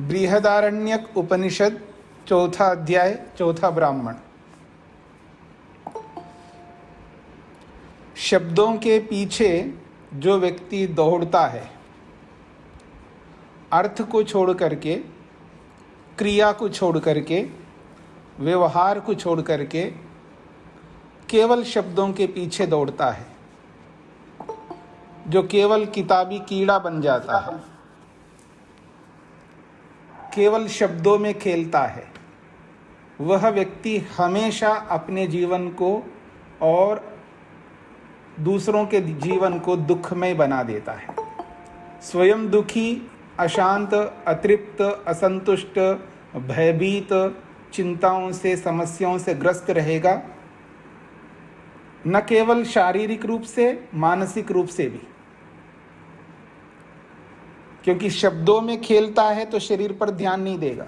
बृहदारण्यक उपनिषद चौथा अध्याय चौथा ब्राह्मण। शब्दों के पीछे जो व्यक्ति दौड़ता है, अर्थ को छोड़ करके, क्रिया को छोड़ करके, व्यवहार को छोड़ करके केवल शब्दों के पीछे दौड़ता है, जो केवल किताबी कीड़ा बन जाता है, केवल शब्दों में खेलता है, वह व्यक्ति हमेशा अपने जीवन को और दूसरों के जीवन को दुखमय बना देता है। स्वयं दुखी, अशांत, अतृप्त, असंतुष्ट, भयभीत, चिंताओं से, समस्याओं से ग्रस्त रहेगा, न केवल शारीरिक रूप से, मानसिक रूप से भी। क्योंकि शब्दों में खेलता है तो शरीर पर ध्यान नहीं देगा,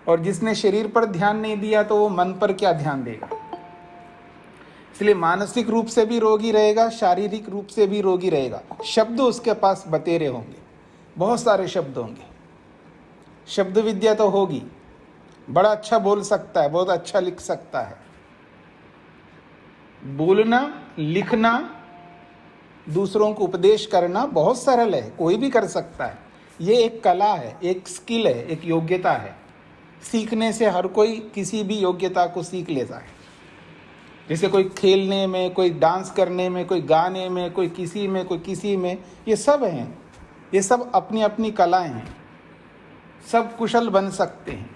और जिसने शरीर पर ध्यान नहीं दिया तो वो मन पर क्या ध्यान देगा। इसलिए मानसिक रूप से भी रोगी रहेगा, शारीरिक रूप से भी रोगी रहेगा। शब्द उसके पास बतेरे होंगे, बहुत सारे शब्द होंगे, शब्द विद्या तो होगी, बड़ा अच्छा बोल सकता है, बहुत अच्छा लिख सकता है। बोलना, लिखना, दूसरों को उपदेश करना बहुत सरल है, कोई भी कर सकता है। ये एक कला है, एक स्किल है, एक योग्यता है। सीखने से हर कोई किसी भी योग्यता को सीख लेता है। जैसे कोई खेलने में, कोई डांस करने में, कोई गाने में, कोई किसी में, कोई किसी में, ये सब हैं, ये सब अपनी अपनी कलाएं हैं। सब कुशल बन सकते हैं।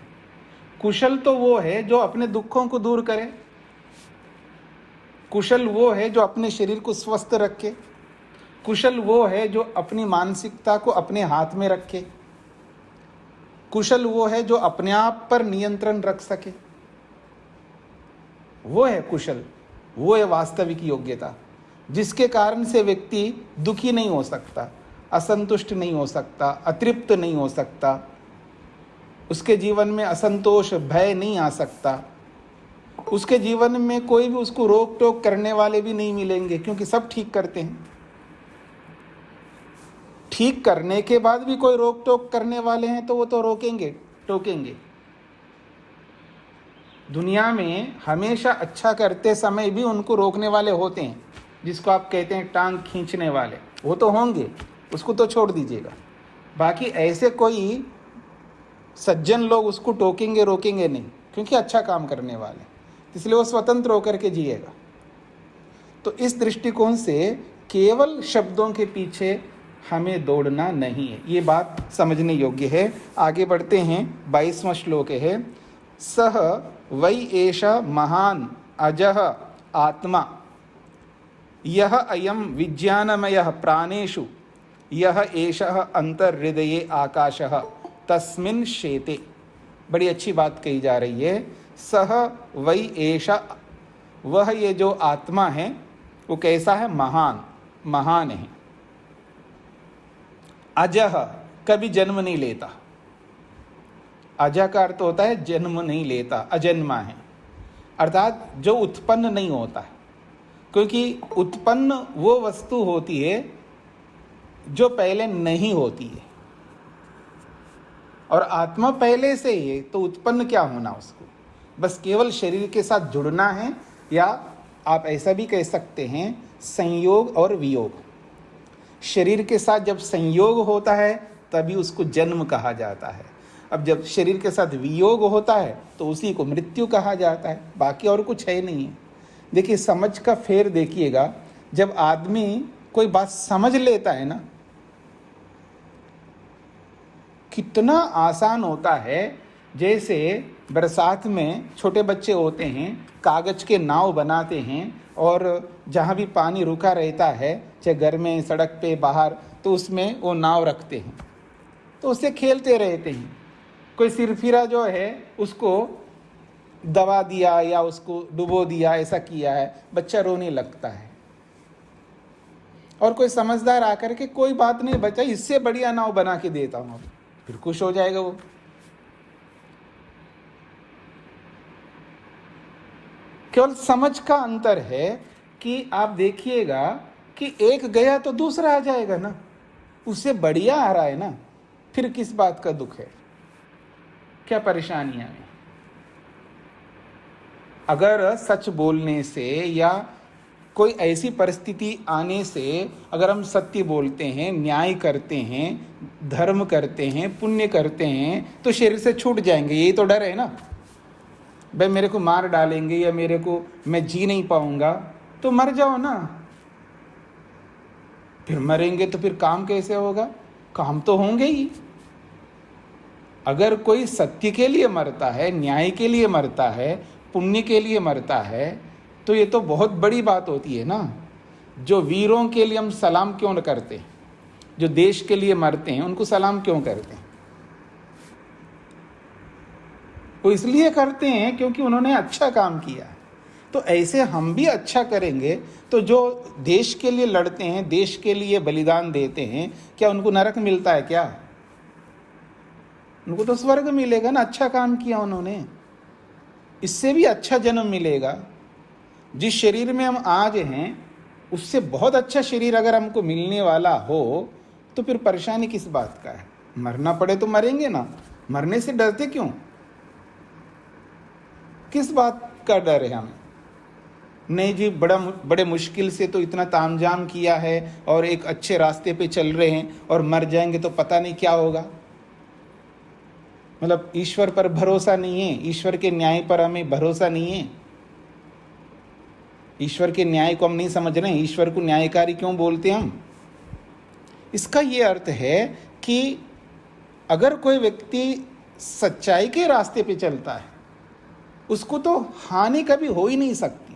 कुशल तो वो है जो अपने दुखों को दूर करे, कुशल वो है जो अपने शरीर को स्वस्थ रखे, कुशल वो है जो अपनी मानसिकता को अपने हाथ में रखे, कुशल वो है जो अपने आप पर नियंत्रण रख सके। वो है कुशल, वो है वास्तविक योग्यता, जिसके कारण से व्यक्ति दुखी नहीं हो सकता, असंतुष्ट नहीं हो सकता, अतृप्त नहीं हो सकता, उसके जीवन में असंतोष, भय नहीं आ सकता, उसके जीवन में कोई भी उसको रोक टोक करने वाले भी नहीं मिलेंगे, क्योंकि सब ठीक करते हैं। ठीक करने के बाद भी कोई रोक टोक करने वाले हैं तो वो तो रोकेंगे, टोकेंगे। दुनिया में हमेशा अच्छा करते समय भी उनको रोकने वाले होते हैं, जिसको आप कहते हैं टांग खींचने वाले, वो तो होंगे, उसको तो छोड़ दीजिएगा। बाकी ऐसे कोई सज्जन लोग उसको टोकेंगे, रोकेंगे नहीं, क्योंकि अच्छा काम करने वाले, इसलिए वो स्वतंत्र होकर के जिएगा। तो इस दृष्टिकोण से केवल शब्दों के पीछे हमें दौड़ना नहीं है, ये बात समझने योग्य है। आगे बढ़ते हैं। 22वां श्लोक है, सह वै एष महान अजः आत्मा यह अयम विज्ञानमयः प्राणेषु यह एषः अंतर्हृदये आकाशः तस्मिन् शेते। बड़ी अच्छी बात कही जा रही है। सह वै एष, वह ये जो आत्मा है वो कैसा है? महान, महान है। अजह, कभी जन्म नहीं लेता। अजह का अर्थ होता है जन्म नहीं लेता, अजन्मा है, अर्थात जो उत्पन्न नहीं होता है। क्योंकि उत्पन्न वो वस्तु होती है जो पहले नहीं होती है, और आत्मा पहले से ही है, तो उत्पन्न क्या होना उसको? बस केवल शरीर के साथ जुड़ना है, या आप ऐसा भी कह सकते हैं संयोग और वियोग। शरीर के साथ जब संयोग होता है तभी उसको जन्म कहा जाता है। अब जब शरीर के साथ वियोग होता है तो उसी को मृत्यु कहा जाता है, बाकी और कुछ है नहीं है। देखिए, समझ का फेर देखिएगा, जब आदमी कोई बात समझ लेता है ना, कितना आसान होता है। जैसे बरसात में छोटे बच्चे होते हैं, कागज़ के नाव बनाते हैं और जहाँ भी पानी रुका रहता है, चाहे घर में, सड़क पे, बाहर, तो उसमें वो नाव रखते हैं, तो उससे खेलते रहते हैं। कोई सिरफिरा जो है उसको दबा दिया या उसको डुबो दिया, ऐसा किया है, बच्चा रोने लगता है। और कोई समझदार आकर के कोई बात नहीं बच्चा, इससे बढ़िया नाव बना के देता हूँ, फिर खुश हो जाएगा वो। केवल समझ का अंतर है कि आप देखिएगा कि एक गया तो दूसरा आ जाएगा ना, उससे बढ़िया आ रहा है ना, फिर किस बात का दुख है, क्या परेशानियां हैं। अगर सच बोलने से या कोई ऐसी परिस्थिति आने से अगर हम सत्य बोलते हैं, न्याय करते हैं, धर्म करते हैं, पुण्य करते हैं, तो शरीर से छूट जाएंगे, यही तो डर है ना। भाई मेरे को मार डालेंगे या मैं जी नहीं पाऊंगा, तो मर जाओ ना। फिर मरेंगे तो फिर काम कैसे होगा? काम तो होंगे ही। अगर कोई सत्य के लिए मरता है, न्याय के लिए मरता है, पुण्य के लिए मरता है, तो ये तो बहुत बड़ी बात होती है ना। जो वीरों के लिए हम सलाम क्यों न करते, जो देश के लिए मरते हैं उनको सलाम क्यों करते हैं? वो इसलिए करते हैं क्योंकि उन्होंने अच्छा काम किया। तो ऐसे हम भी अच्छा करेंगे तो जो देश के लिए लड़ते हैं, देश के लिए बलिदान देते हैं, क्या उनको नरक मिलता है क्या? उनको तो स्वर्ग मिलेगा ना, अच्छा काम किया उन्होंने। इससे भी अच्छा जन्म मिलेगा। जिस शरीर में हम आज हैं उससे बहुत अच्छा शरीर अगर हमको मिलने वाला हो तो फिर परेशानी किस बात का है? मरना पड़े तो मरेंगे ना, मरने से डरते क्यों? किस बात का डर है हमें? नहीं जी, बड़े मुश्किल से तो इतना तामझाम किया है और एक अच्छे रास्ते पे चल रहे हैं और मर जाएंगे तो पता नहीं क्या होगा। मतलब ईश्वर पर भरोसा नहीं है, ईश्वर के न्याय पर हमें भरोसा नहीं है। ईश्वर के न्याय को हम नहीं समझ रहे हैं, ईश्वर को न्यायकारी क्यों बोलते हैं हम? इसका ये अर्थ है कि अगर कोई व्यक्ति सच्चाई के रास्ते पे चलता है उसको तो हानि कभी हो ही नहीं सकती।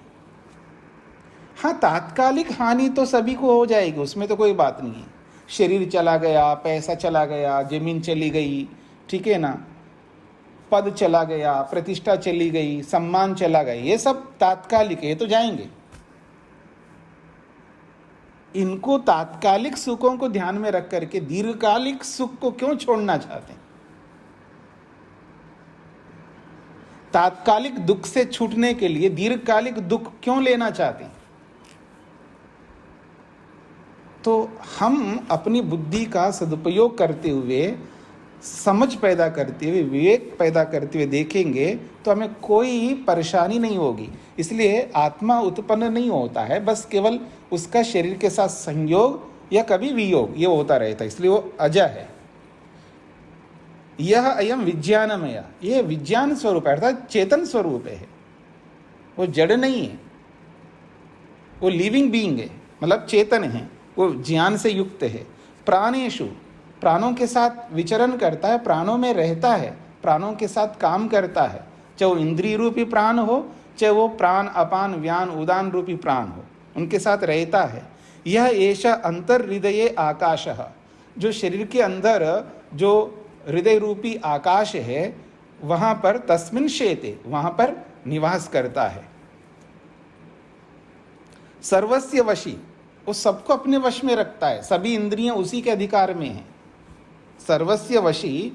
हाँ, तात्कालिक हानि तो सभी को हो जाएगी, उसमें तो कोई बात नहीं है। शरीर चला गया, पैसा चला गया, जमीन चली गई, ठीक है ना, पद चला गया, प्रतिष्ठा चली गई, सम्मान चला गया, ये सब तात्कालिक है, तो जाएंगे। इनको तात्कालिक सुखों को ध्यान में रख करके दीर्घकालिक सुख को क्यों छोड़ना चाहते हैं? तात्कालिक दुख से छूटने के लिए दीर्घकालिक दुख क्यों लेना चाहते हैं? तो हम अपनी बुद्धि का सदुपयोग करते हुए, समझ पैदा करते हुए, विवेक पैदा करते हुए देखेंगे तो हमें कोई परेशानी नहीं होगी। इसलिए आत्मा उत्पन्न नहीं होता है, बस केवल उसका शरीर के साथ संयोग या कभी वियोग ये होता रहता है, इसलिए वो अजय है। यह अयम विज्ञानमय, ये विज्ञान स्वरूप है, अर्थात चेतन स्वरूप है, वो जड़ नहीं है, वो लिविंग बीइंग है, मतलब चेतन है, वो ज्ञान से युक्त है। प्राणेषु, प्राणों के साथ विचरण करता है, प्राणों में रहता है, प्राणों के साथ काम करता है, चाहे वो इंद्रिय रूपी प्राण हो, चाहे वो प्राण अपान व्यान उदान रूपी प्राण हो, उनके साथ रहता है। यह ऐसा अंतर हृदय आकाश, जो शरीर के अंदर जो हृदय रूपी आकाश है वहाँ पर तस्मिन् शेते, वहाँ पर निवास करता है। सर्वस्य वशी, वो सबको अपने वश में रखता है, सभी इंद्रियां उसी के अधिकार में हैं। सर्वस्य वशी,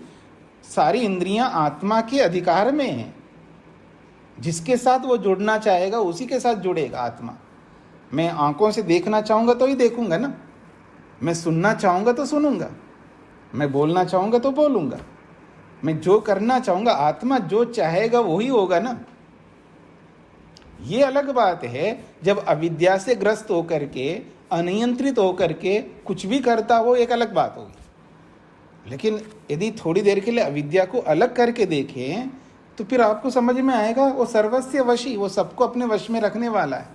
सारी इंद्रियां आत्मा के अधिकार में हैं। जिसके साथ वो जुड़ना चाहेगा उसी के साथ जुड़ेगा आत्मा। मैं आंखों से देखना चाहूँगा तो ही देखूंगा ना, मैं सुनना चाहूँगा तो सुनूंगा, मैं बोलना चाहूँगा तो बोलूँगा, मैं जो करना चाहूँगा, आत्मा जो चाहेगा वही होगा ना। ये अलग बात है जब अविद्या से ग्रस्त होकर के, अनियंत्रित होकर के कुछ भी करता हो, एक अलग बात होगी। लेकिन यदि थोड़ी देर के लिए अविद्या को अलग करके देखें तो फिर आपको समझ में आएगा वो सर्वस्य वशी, वो सबको अपने वश में रखने वाला है।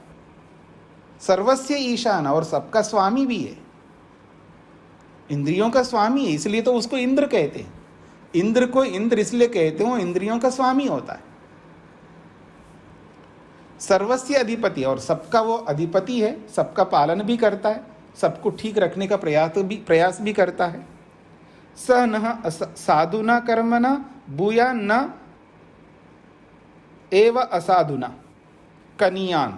सर्वस्य ईशान, और सबका स्वामी भी है, इंद्रियों का स्वामी है, इसलिए तो उसको इंद्र कहते हैं। इंद्र को इंद्र इसलिए कहते हैं, वो इंद्रियों का स्वामी होता है, सर्वस्य अधिपति, और सबका वो अधिपति है, सबका पालन भी करता है, सबको ठीक रखने का प्रयास भी करता है। स न साधुना कर्मणा भूया न एव असाधुना कनियान।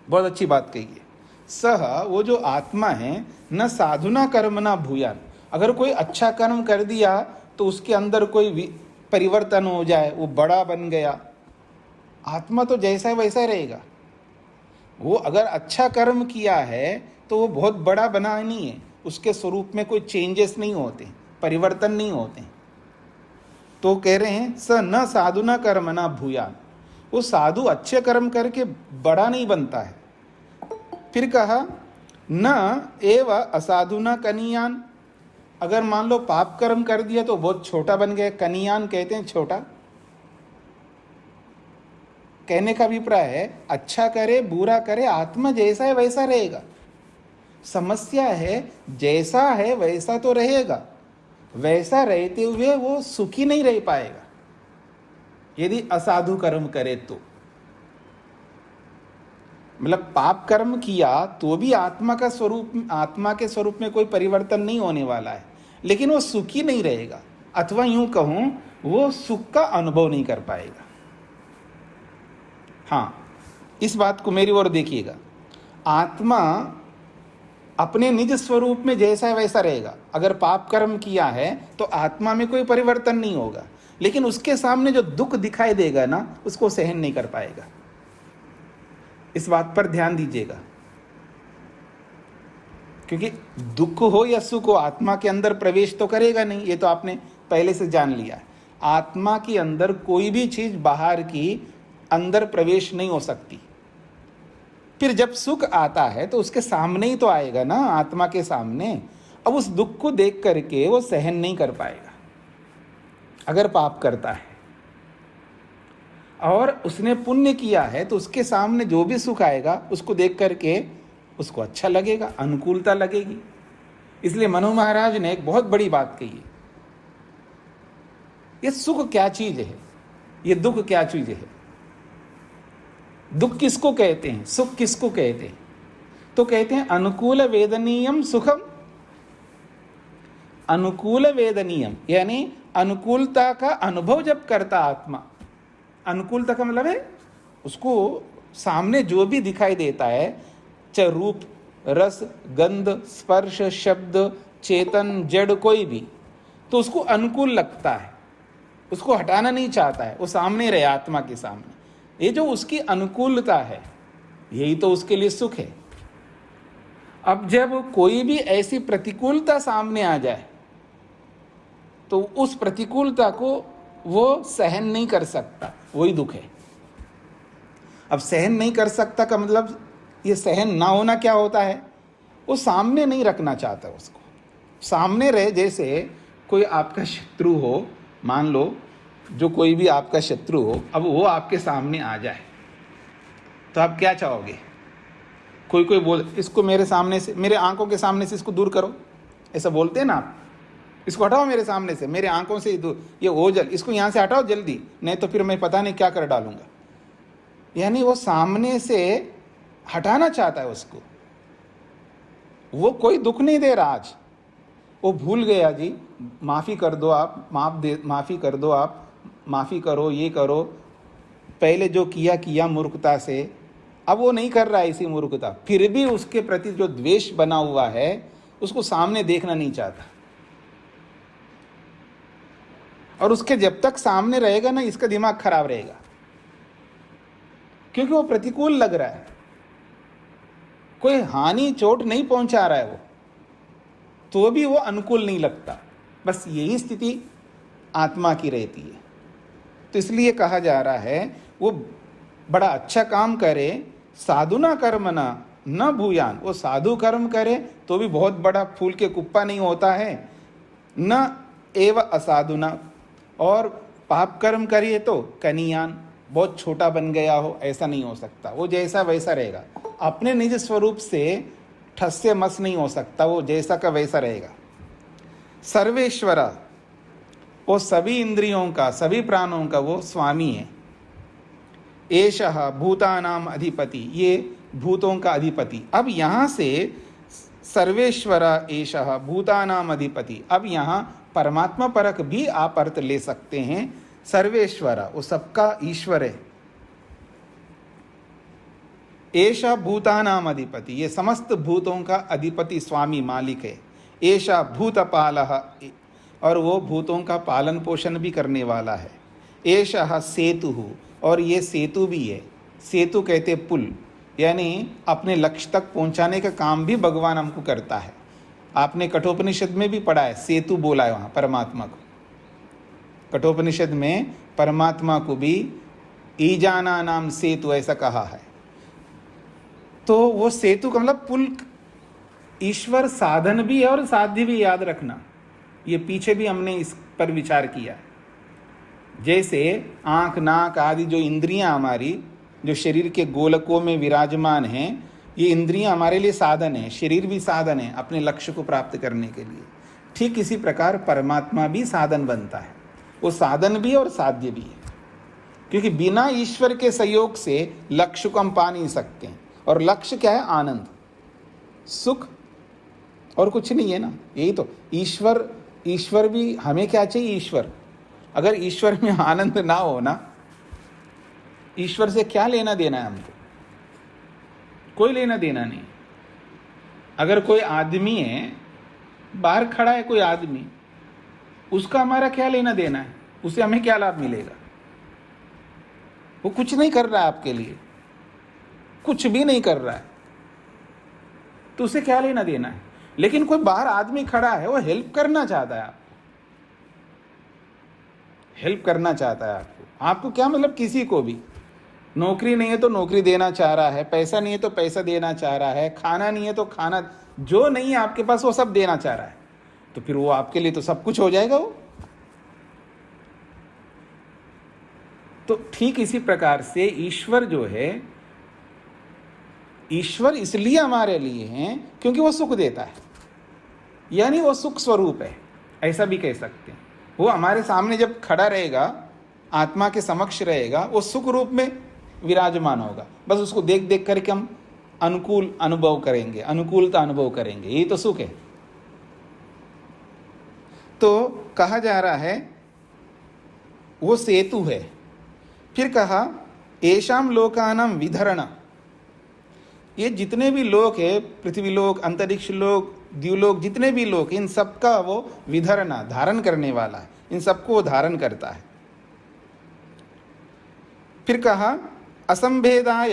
बहुत अच्छी बात कही है। सह, वो जो आत्मा है, न साधुना कर्मणा भूयान, अगर कोई अच्छा कर्म कर दिया तो उसके अंदर कोई परिवर्तन हो जाए, वो बड़ा बन गया, आत्मा तो जैसा है वैसा रहेगा। वो अगर अच्छा कर्म किया है तो वो बहुत बड़ा बना नहीं है, उसके स्वरूप में कोई चेंजेस नहीं होते, परिवर्तन नहीं होते। तो कह रहे हैं स न साधुना कर्मणा भूयान, वो साधु अच्छे कर्म करके बड़ा नहीं बनता है। फिर कहा न एव असाधुना कनियान, अगर मान लो पाप कर्म कर दिया तो बहुत छोटा बन गया। कनियान कहते हैं छोटा। कहने का अभिप्राय है अच्छा करे बुरा करे, आत्मा जैसा है वैसा रहेगा। समस्या है जैसा है वैसा तो रहेगा, वैसा रहते हुए वो सुखी नहीं रह पाएगा यदि असाधु कर्म करे तो। मतलब पाप कर्म किया तो भी आत्मा के स्वरूप में कोई परिवर्तन नहीं होने वाला है, लेकिन वो सुखी नहीं रहेगा, अथवा यूं कहूं वो सुख का अनुभव नहीं कर पाएगा। हाँ, इस बात को मेरी ओर देखिएगा, आत्मा अपने निज स्वरूप में जैसा है वैसा रहेगा। अगर पाप कर्म किया है तो आत्मा में कोई परिवर्तन नहीं होगा, लेकिन उसके सामने जो दुख दिखाई देगा ना, उसको सहन नहीं कर पाएगा। इस बात पर ध्यान दीजिएगा, क्योंकि दुख हो या सुख हो आत्मा के अंदर प्रवेश तो करेगा नहीं, ये तो आपने पहले से जान लिया। आत्मा के अंदर कोई भी चीज बाहर की अंदर प्रवेश नहीं हो सकती। फिर जब सुख आता है तो उसके सामने ही तो आएगा ना, आत्मा के सामने। अब उस दुख को देख करके वो सहन नहीं कर पाएगा अगर पाप करता है, और उसने पुण्य किया है तो उसके सामने जो भी सुख आएगा उसको देख करके उसको अच्छा लगेगा, अनुकूलता लगेगी। इसलिए मनु महाराज ने एक बहुत बड़ी बात कही है, ये सुख क्या चीज है, ये दुख क्या चीज है। दुख किसको कहते हैं, सुख किसको कहते हैं? तो कहते हैं अनुकूल वेदनीयम सुखम। अनुकूल वेदनीयम यानी अनुकूलता का अनुभव जब करता आत्मा, अनुकूलता का मतलब है उसको सामने जो भी दिखाई देता है, चाहे रूप रस गंध स्पर्श शब्द चेतन जड़ कोई भी, तो उसको अनुकूल लगता है, उसको हटाना नहीं चाहता है, वो सामने रहे आत्मा के सामने। ये जो उसकी अनुकूलता है यही तो उसके लिए सुख है। अब जब कोई भी ऐसी प्रतिकूलता सामने आ जाए तो उस प्रतिकूलता को वो सहन नहीं कर सकता, वही दुख है। अब सहन नहीं कर सकता का मतलब ये सहन ना होना क्या होता है, वो सामने नहीं रखना चाहता, उसको सामने रहे। जैसे कोई आपका शत्रु हो, मान लो जो कोई भी आपका शत्रु हो, अब वो आपके सामने आ जाए तो आप क्या चाहोगे? कोई बोल इसको मेरे सामने से, मेरे आंखों के सामने से इसको दूर करो, ऐसा बोलते हैं ना आप, इसको हटाओ मेरे सामने से, मेरे आंखों से दूर, ये ओझल इसको यहाँ से हटाओ जल्दी, नहीं तो फिर मैं पता नहीं क्या कर डालूंगा। यानी वो सामने से हटाना चाहता है उसको, वो कोई दुख नहीं दे रहा। आज वो भूल गया जी, माफ़ी कर दो आप, माफ़ी कर दो आप, माफ़ी करो, ये करो, पहले जो किया मूर्खता से, अब वो नहीं कर रहा है इसी मूर्खता, फिर भी उसके प्रति जो द्वेष बना हुआ है उसको सामने देखना नहीं चाहता। और उसके जब तक सामने रहेगा ना, इसका दिमाग खराब रहेगा, क्योंकि वो प्रतिकूल लग रहा है, कोई हानि चोट नहीं पहुंचा रहा है वो, तो भी वो अनुकूल नहीं लगता। बस यही स्थिति आत्मा की रहती है। तो इसलिए कहा जा रहा है वो बड़ा अच्छा काम करे, साधुना कर्मना न भूयान, वो साधु कर्म करे तो भी बहुत बड़ा फूल के कुप्पा नहीं होता है, न एव असाधुना, और पाप कर्म करिए तो कनियान, बहुत छोटा बन गया हो, ऐसा नहीं हो सकता। वो जैसा वैसा रहेगा, अपने निज स्वरूप से ठस से मस नहीं हो सकता, वो जैसा का वैसा रहेगा। सर्वेश्वर वो सभी इंद्रियों का, सभी प्राणों का वो स्वामी है। एषः भूतानाम अधिपति, ये भूतों का अधिपति। अब यहाँ से सर्वेश्वर एषः भूतानाम अधिपति, अब यहाँ परमात्मा परक भी आप अर्थ ले सकते हैं। सर्वेश्वर, वो सबका ईश्वर है। एषा भूतानाम अधिपति, ये समस्त भूतों का अधिपति, स्वामी, मालिक है। एषा भूतपालः, और वो भूतों का पालन पोषण भी करने वाला है। एषः सेतुः, और ये सेतु भी है। सेतु कहते पुल, यानी अपने लक्ष्य तक पहुंचाने का काम भी भगवान हमको करता है। आपने कठोपनिषद में भी पढ़ा है, सेतु बोला है वहाँ परमात्मा को। कठोपनिषद में परमात्मा को भी ईजाना नाम सेतु ऐसा कहा है। तो वो सेतु का मतलब पुल। ईश्वर साधन भी है और साध्य भी, याद रखना। ये पीछे भी हमने इस पर विचार किया। जैसे आँख, नाक आदि जो इंद्रियां हमारी, जो शरीर के गोलकों में विराजमान हैं, ये इंद्रियां हमारे लिए साधन है। शरीर भी साधन है अपने लक्ष्य को प्राप्त करने के लिए। ठीक इसी प्रकार परमात्मा भी साधन बनता है। वो साधन भी और साध्य भी है, क्योंकि बिना ईश्वर के सहयोग से लक्ष्य को हम पा नहीं सकते हैं। और लक्ष्य क्या है? आनंद, सुख, और कुछ नहीं है ना। यही तो ईश्वर भी हमें क्या चाहिए? ईश्वर। अगर ईश्वर में आनंद ना हो ना, ईश्वर से क्या लेना देना है हमको? कोई लेना देना नहीं। अगर कोई आदमी है, बाहर खड़ा है कोई आदमी, उसका हमारा क्या लेना देना है? उससे हमें क्या लाभ मिलेगा? वो कुछ नहीं कर रहा है आपके लिए, कुछ भी नहीं कर रहा है, तो उसे क्या लेना देना है? लेकिन कोई बाहर आदमी खड़ा है, वो हेल्प करना चाहता है, आपको हेल्प करना चाहता है। आपको क्या मतलब? किसी को भी नौकरी नहीं है तो नौकरी देना चाह रहा है, पैसा नहीं है तो पैसा देना चाह रहा है, खाना नहीं है तो खाना, जो नहीं है आपके पास वो सब देना चाह रहा है। तो फिर वो आपके लिए तो सब कुछ हो जाएगा वो। तो ठीक इसी प्रकार से ईश्वर जो है, ईश्वर इसलिए हमारे लिए है क्योंकि वो सुख देता है, यानी वो सुख स्वरूप है, ऐसा भी कह सकते हैं। वो हमारे सामने जब खड़ा रहेगा, आत्मा के समक्ष रहेगा, वो सुख रूप में विराजमान होगा। बस उसको देख देख करके हम अनुकूल अनुभव करेंगे, अनुकूलता अनुभव करेंगे, यही तो सुख है। तो कहा जा रहा है वो सेतु है। फिर कहा एषाम लोकानाम विधरण, ये जितने भी लोक है, पृथ्वी लोक, अंतरिक्ष लोक, द्युलोक, जितने भी लोक, इन सबका वो विधरणा, धारण करने वाला है, इन सबको वो धारण करता है। फिर कहा असंभेदाय,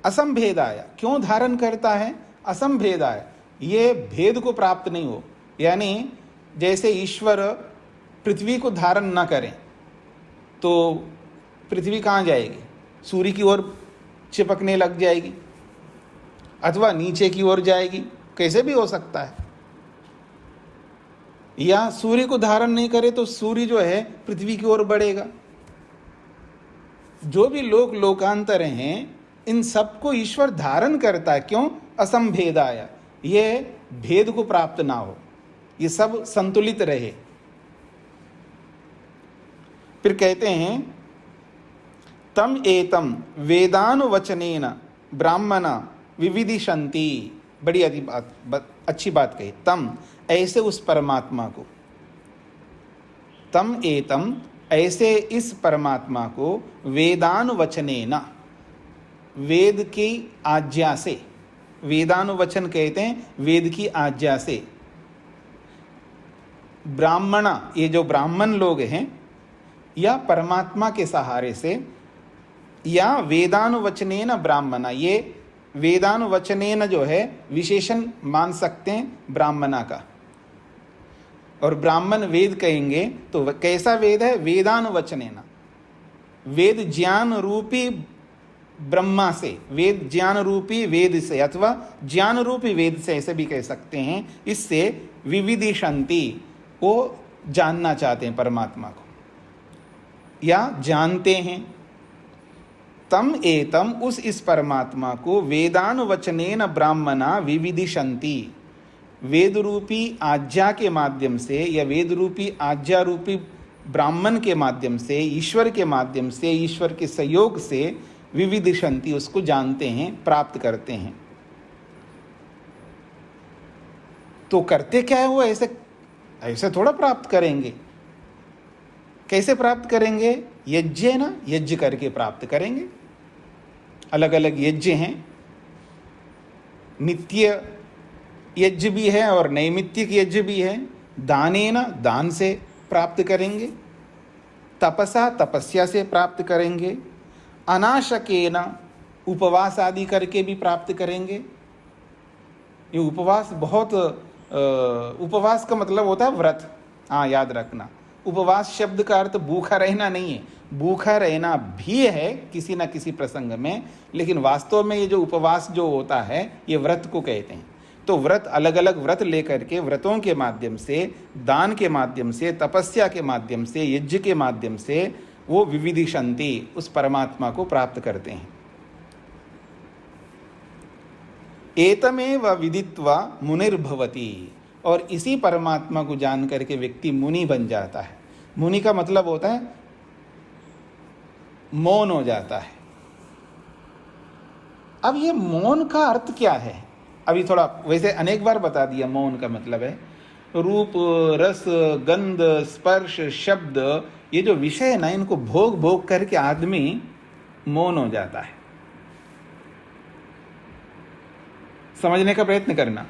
असंभेदाय क्यों धारण करता है? असंभेदाय, ये भेद को प्राप्त नहीं हो, यानी जैसे ईश्वर पृथ्वी को धारण न करें तो पृथ्वी कहाँ जाएगी? सूर्य की ओर चिपकने लग जाएगी, अथवा नीचे की ओर जाएगी, कैसे भी हो सकता है। या सूर्य को धारण नहीं करे तो सूर्य जो है पृथ्वी की ओर बढ़ेगा। जो भी लोक लोकांतर हैं, इन सबको ईश्वर धारण करता है। क्यों? असंभेदाय, ये भेद को प्राप्त ना हो, ये सब संतुलित रहे। फिर कहते हैं तम एतम वेदानुवचनेन ब्राह्मणा विविदिशन्ति। बड़ी अच्छी बात कही। तम, ऐसे उस परमात्मा को, तम एतम, ऐसे इस परमात्मा को, वेदानुवचनेन, वेद की आज्ञा से, वेदानुवचन कहते हैं वेद की आज्ञा से, ब्राह्मणा, ये जो ब्राह्मण लोग हैं, या परमात्मा के सहारे से, या वेदानुवचनेन ब्राह्मणा, ये वेदानुवचनेन जो है विशेषण मान सकते हैं ब्राह्मणा का। और ब्राह्मण वेद कहेंगे तो कैसा वेद है? वेदानुवचनेन, वेद ज्ञान रूपी ब्रह्मा से, वेद ज्ञान रूपी वेद से, अथवा ज्ञान रूपी वेद से, ऐसे भी कह सकते हैं। इससे विविदिशन्ति, वो जानना चाहते हैं परमात्मा को, या जानते हैं। तम एतम, उस इस परमात्मा को, वेदानुवचनेन ब्राह्मणा विविदिशन्ति, वेद रूपी आज्ञा के माध्यम से या वेद रूपी आज्ञा रूपी ब्राह्मण के माध्यम से, ईश्वर के माध्यम से, ईश्वर के सहयोग से विविदिशंति, उसको जानते हैं, प्राप्त करते हैं। तो करते क्या है वो? ऐसे ऐसे थोड़ा प्राप्त करेंगे। कैसे प्राप्त करेंगे? यज्ञ है ना, यज्ञ करके प्राप्त करेंगे। अलग अलग यज्ञ हैं, नित्य यज्ञ भी है और नैमित्तिक यज्ञ भी है। दानेन, दान से प्राप्त करेंगे। तपसा, तपस्या से प्राप्त करेंगे। अनाशकेन, उपवास आदि करके भी प्राप्त करेंगे। ये उपवास बहुत उपवास का मतलब होता है व्रत। हाँ, याद रखना, उपवास शब्द का अर्थ भूखा रहना नहीं है। भूखा रहना भी है किसी न किसी प्रसंग में, लेकिन वास्तव में ये जो उपवास जो होता है ये व्रत को कहते हैं। तो व्रत, अलग अलग व्रत लेकर के, व्रतों के माध्यम से, दान के माध्यम से, तपस्या के माध्यम से, यज्ञ के माध्यम से वो विविदिशंति, उस परमात्मा को प्राप्त करते हैं। एतमेव विदित्वा मुनिर्भवति, और इसी परमात्मा को जान करके व्यक्ति मुनि बन जाता है। मुनि का मतलब होता है मौन हो जाता है। अब ये मौन का अर्थ क्या है? अभी थोड़ा, वैसे अनेक बार बता दिया मौन का मतलब है रूप, रस, गंध, स्पर्श, शब्द, ये जो विषय है ना, इनको भोग भोग करके आदमी मौन हो जाता है। समझने का प्रयत्न करना।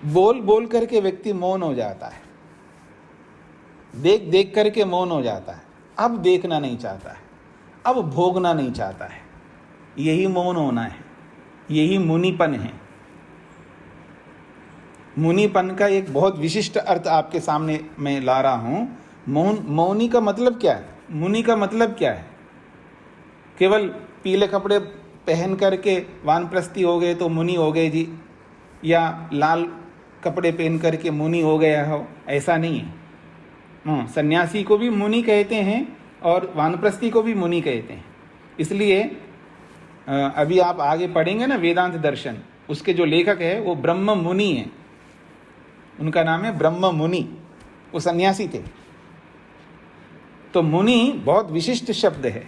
बोल बोल करके व्यक्ति मौन हो जाता है, देख देख करके मौन हो जाता है। अब देखना नहीं चाहता है, अब भोगना नहीं चाहता है। यही मौन होना है, यही मुनिपन है। मुनिपन का एक बहुत विशिष्ट अर्थ आपके सामने मैं ला रहा हूं। मौनी का मतलब क्या है? मुनि का मतलब क्या है? केवल पीले कपड़े पहन करके वानप्रस्थी हो गए तो मुनि हो गए जी, या लाल कपड़े पहन करके मुनि हो गया हो, ऐसा नहीं है। सन्यासी को भी मुनि कहते हैं और वानप्रस्थी को भी मुनि कहते हैं। इसलिए अभी आप आगे पढ़ेंगे ना वेदांत दर्शन, उसके जो लेखक है वो ब्रह्म मुनि है, उनका नाम है ब्रह्म मुनि, वो सन्यासी थे। तो मुनि बहुत विशिष्ट शब्द है।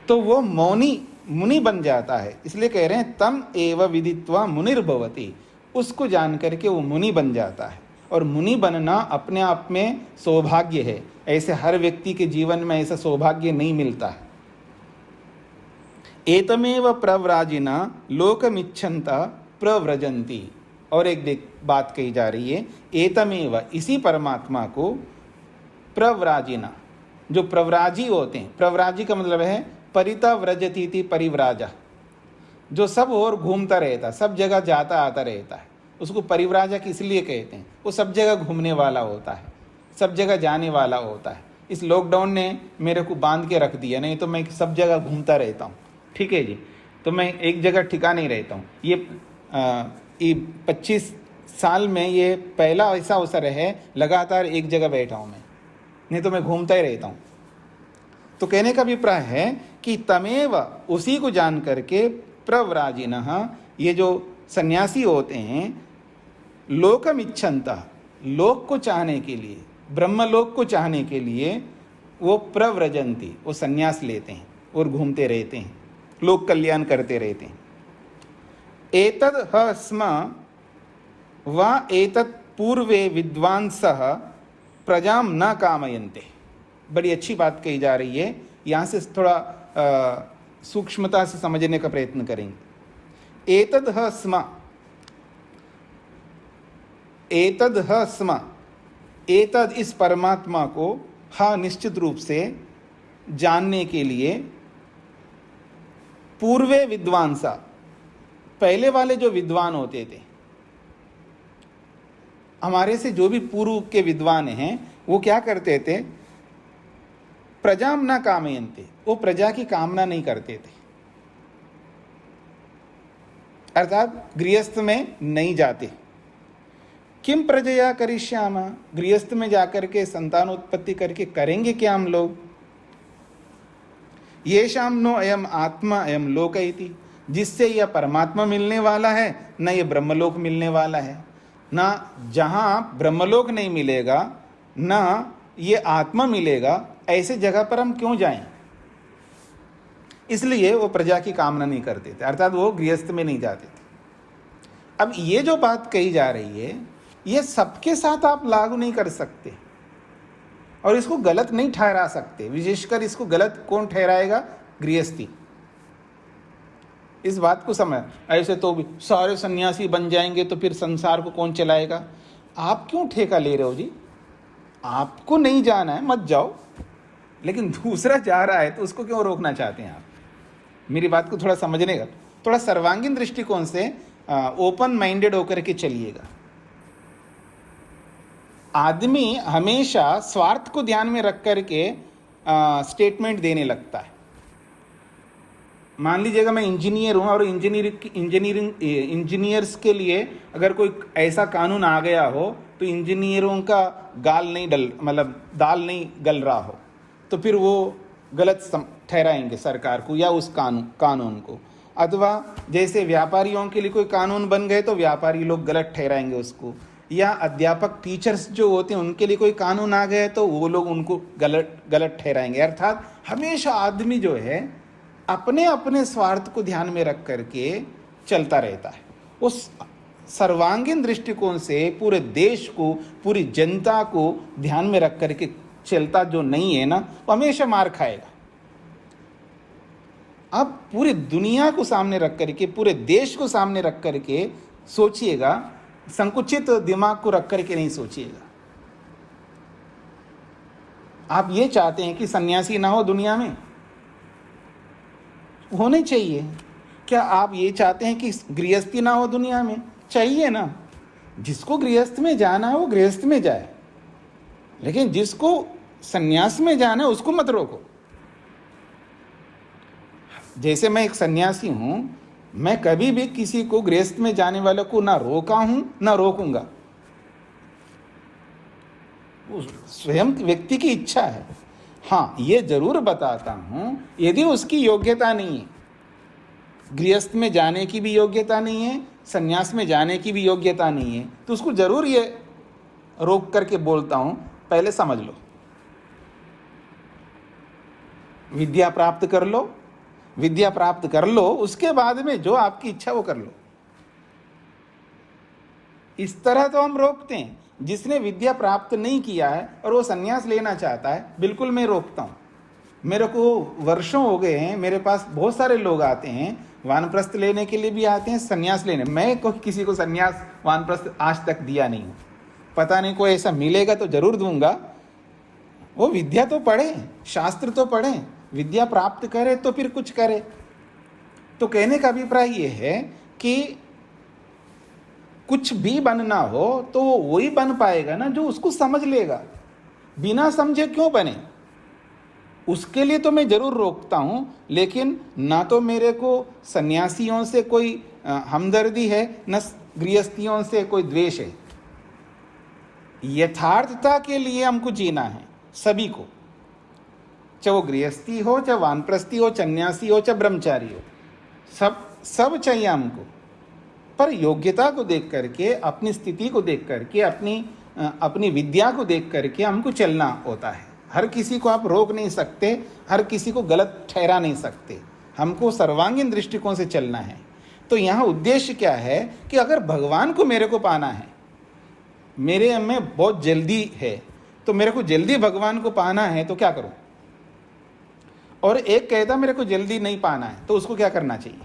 तो वो मौनी मुनि बन जाता है, इसलिए कह रहे हैं तम एव विदित्वा मुनिर्भवति, उसको जान करके वो मुनि बन जाता है। और मुनि बनना अपने आप में सौभाग्य है। ऐसे हर व्यक्ति के जीवन में ऐसा सौभाग्य नहीं मिलता है। एतमेव प्रव्राजिना लोकमिच्छन्ता प्रव्रजन्ति, और एक बात कही जा रही है, एतमेव, इसी परमात्मा को, प्रव्राजिना, जो प्रव्राजी होते हैं, प्रव्राजी का मतलब है परिता व्रजतीति परिव्राजा, जो सब और घूमता रहता, सब जगह जाता आता रहता है, उसको परिव्राजक इसलिए कहते हैं। वो सब जगह घूमने वाला होता है, सब जगह जाने वाला होता है। इस लॉकडाउन ने मेरे को बांध के रख दिया, नहीं तो मैं सब जगह घूमता रहता हूँ, ठीक है जी। तो मैं एक जगह ठिका नहीं रहता हूँ। ये 25 साल में ये पहला ऐसा अवसर है लगातार एक जगह बैठा हूँ मैं, नहीं तो मैं घूमता ही रहता हूँ। तो कहने का अभिप्राय है कि तमेव, उसी को जान करके, प्रव्राजिनः, ये जो सन्यासी होते हैं, लोकम इच्छन्ता, लोक को चाहने के लिए, ब्रह्मलोक को चाहने के लिए वो प्रव्रजंती, वो सन्यास लेते हैं और घूमते रहते हैं, लोक कल्याण करते रहते हैं। एतद् ह स्म वा एतत् पूर्वे विद्वांसः प्रजां न कामयन्ते। बड़ी अच्छी बात कही जा रही है, यहाँ से थोड़ा सूक्ष्मता से समझने का प्रयत्न करेंगे। एतद् ह स्म, एतद् ह स्म, एतद्, इस परमात्मा को, ह निश्चित रूप से जानने के लिए, पूर्वे विद्वांसा, पहले वाले जो विद्वान होते थे, हमारे से जो भी पूर्व के विद्वान हैं, वो क्या करते थे? प्रजाम न कामयन्ते, वो प्रजा की कामना नहीं करते थे, अर्थात गृहस्थ में नहीं जाते। किम प्रजया करिष्यामः, गृहस्थ में जाकर के संतानोत्पत्ति करके करेंगे क्या हम लोग? येषां नो अयम आत्मा अयम लोक इति, जिससे यह परमात्मा मिलने वाला है न ये ब्रह्मलोक मिलने वाला है। ना जहाँ ब्रह्मलोक नहीं मिलेगा ना ये आत्मा मिलेगा, ऐसे जगह पर हम क्यों जाएं? इसलिए वो प्रजा की कामना नहीं करते थे, अर्थात वो गृहस्थ में नहीं जाते थे। अब ये जो बात कही जा रही है ये सबके साथ आप लागू नहीं कर सकते और इसको गलत नहीं ठहरा सकते। विशेषकर इसको गलत कौन ठहराएगा? गृहस्थी। इस बात को समझ, ऐसे तो भी सारे सन्यासी बन जाएंगे तो फिर संसार को कौन चलाएगा? आप क्यों ठेका ले रहे हो जी? आपको नहीं जाना है, मत जाओ, लेकिन दूसरा जा रहा है तो उसको क्यों रोकना चाहते हैं आप? मेरी बात को थोड़ा समझने का, थोड़ा सर्वांगीण दृष्टिकोण से ओपन माइंडेड होकर के चलिएगा। आदमी हमेशा स्वार्थ को ध्यान में रख करके स्टेटमेंट देने लगता है। मान लीजिएगा मैं इंजीनियर हूँ और इंजीनियर्स के लिए अगर कोई ऐसा कानून आ गया हो तो इंजीनियरों का दाल नहीं गल रहा हो तो फिर वो गलत ठहराएंगे सरकार को या उस कानून को। अथवा जैसे व्यापारियों के लिए कोई कानून बन गए तो व्यापारी लोग गलत ठहराएंगे उसको, या अध्यापक टीचर्स जो होते हैं उनके लिए कोई कानून आ गए तो वो लोग उनको गलत ठहराएंगे। अर्थात हमेशा आदमी जो है अपने अपने स्वार्थ को ध्यान में रख करके चलता रहता है। उस सर्वांगीण दृष्टिकोण से पूरे देश को, पूरी जनता को ध्यान में रख करके चलता जो नहीं है ना, वो हमेशा मार खाएगा। अब पूरी दुनिया को सामने रख करके, पूरे देश को सामने रख करके सोचिएगा, संकुचित दिमाग को रख करके नहीं सोचिएगा। आप ये चाहते हैं कि सन्यासी ना हो दुनिया में? होने चाहिए। क्या आप ये चाहते हैं कि गृहस्थी ना हो दुनिया में? चाहिए ना। जिसको गृहस्थ में जाना है वो गृहस्थ में जाए, लेकिन जिसको सन्यास में जाना है उसको मत रोको। जैसे मैं एक सन्यासी हूं, मैं कभी भी किसी को गृहस्थ में जाने वालों को ना रोका हूं ना रोकूंगा। स्वयं व्यक्ति की इच्छा है। हाँ, ये जरूर बताता हूं, यदि उसकी योग्यता नहीं है, गृहस्थ में जाने की भी योग्यता नहीं है, सन्यास में जाने की भी योग्यता नहीं है, तो उसको जरूर ये रोक करके बोलता हूं, पहले समझ लो, विद्या प्राप्त कर लो, विद्या प्राप्त कर लो, उसके बाद में जो आपकी इच्छा वो कर लो। इस तरह तो हम रोकते हैं। जिसने विद्या प्राप्त नहीं किया है और वो सन्यास लेना चाहता है, बिल्कुल मैं रोकता हूँ। मेरे को वर्षों हो गए हैं, मेरे पास बहुत सारे लोग आते हैं, वानप्रस्थ लेने के लिए भी आते हैं, सन्यास लेने। मैं किसी को सन्यास वानप्रस्थ आज तक दिया नहीं हूँ। पता नहीं कोई ऐसा मिलेगा तो जरूर दूंगा। वो विद्या तो पढ़े, शास्त्र तो पढ़े, विद्या प्राप्त करे तो फिर कुछ करे। तो कहने का अभिप्राय ये है कि कुछ भी बनना हो तो वो वही बन पाएगा ना जो उसको समझ लेगा। बिना समझे क्यों बने? उसके लिए तो मैं जरूर रोकता हूं, लेकिन ना तो मेरे को सन्यासियों से कोई हमदर्दी है, न गृहस्थियों से कोई द्वेष है। यथार्थता के लिए हमको जीना है सभी को, चाहे वो गृहस्थी हो, चाहे वानप्रस्थी हो, सन्यासी हो, चाहे ब्रह्मचारी हो, सब चाहिए हमको। पर योग्यता को देख करके, अपनी स्थिति को देख करके, अपनी विद्या को देख करके हमको चलना होता है। हर किसी को आप रोक नहीं सकते, हर किसी को गलत ठहरा नहीं सकते। हमको सर्वांगीण दृष्टिकोण से चलना है। तो यहाँ उद्देश्य क्या है कि अगर भगवान को मेरे को पाना है, मेरे में बहुत जल्दी है, तो मेरे को जल्दी भगवान को पाना है तो क्या करूं? और एक कहता मेरे को जल्दी नहीं पाना है, तो उसको क्या करना चाहिए?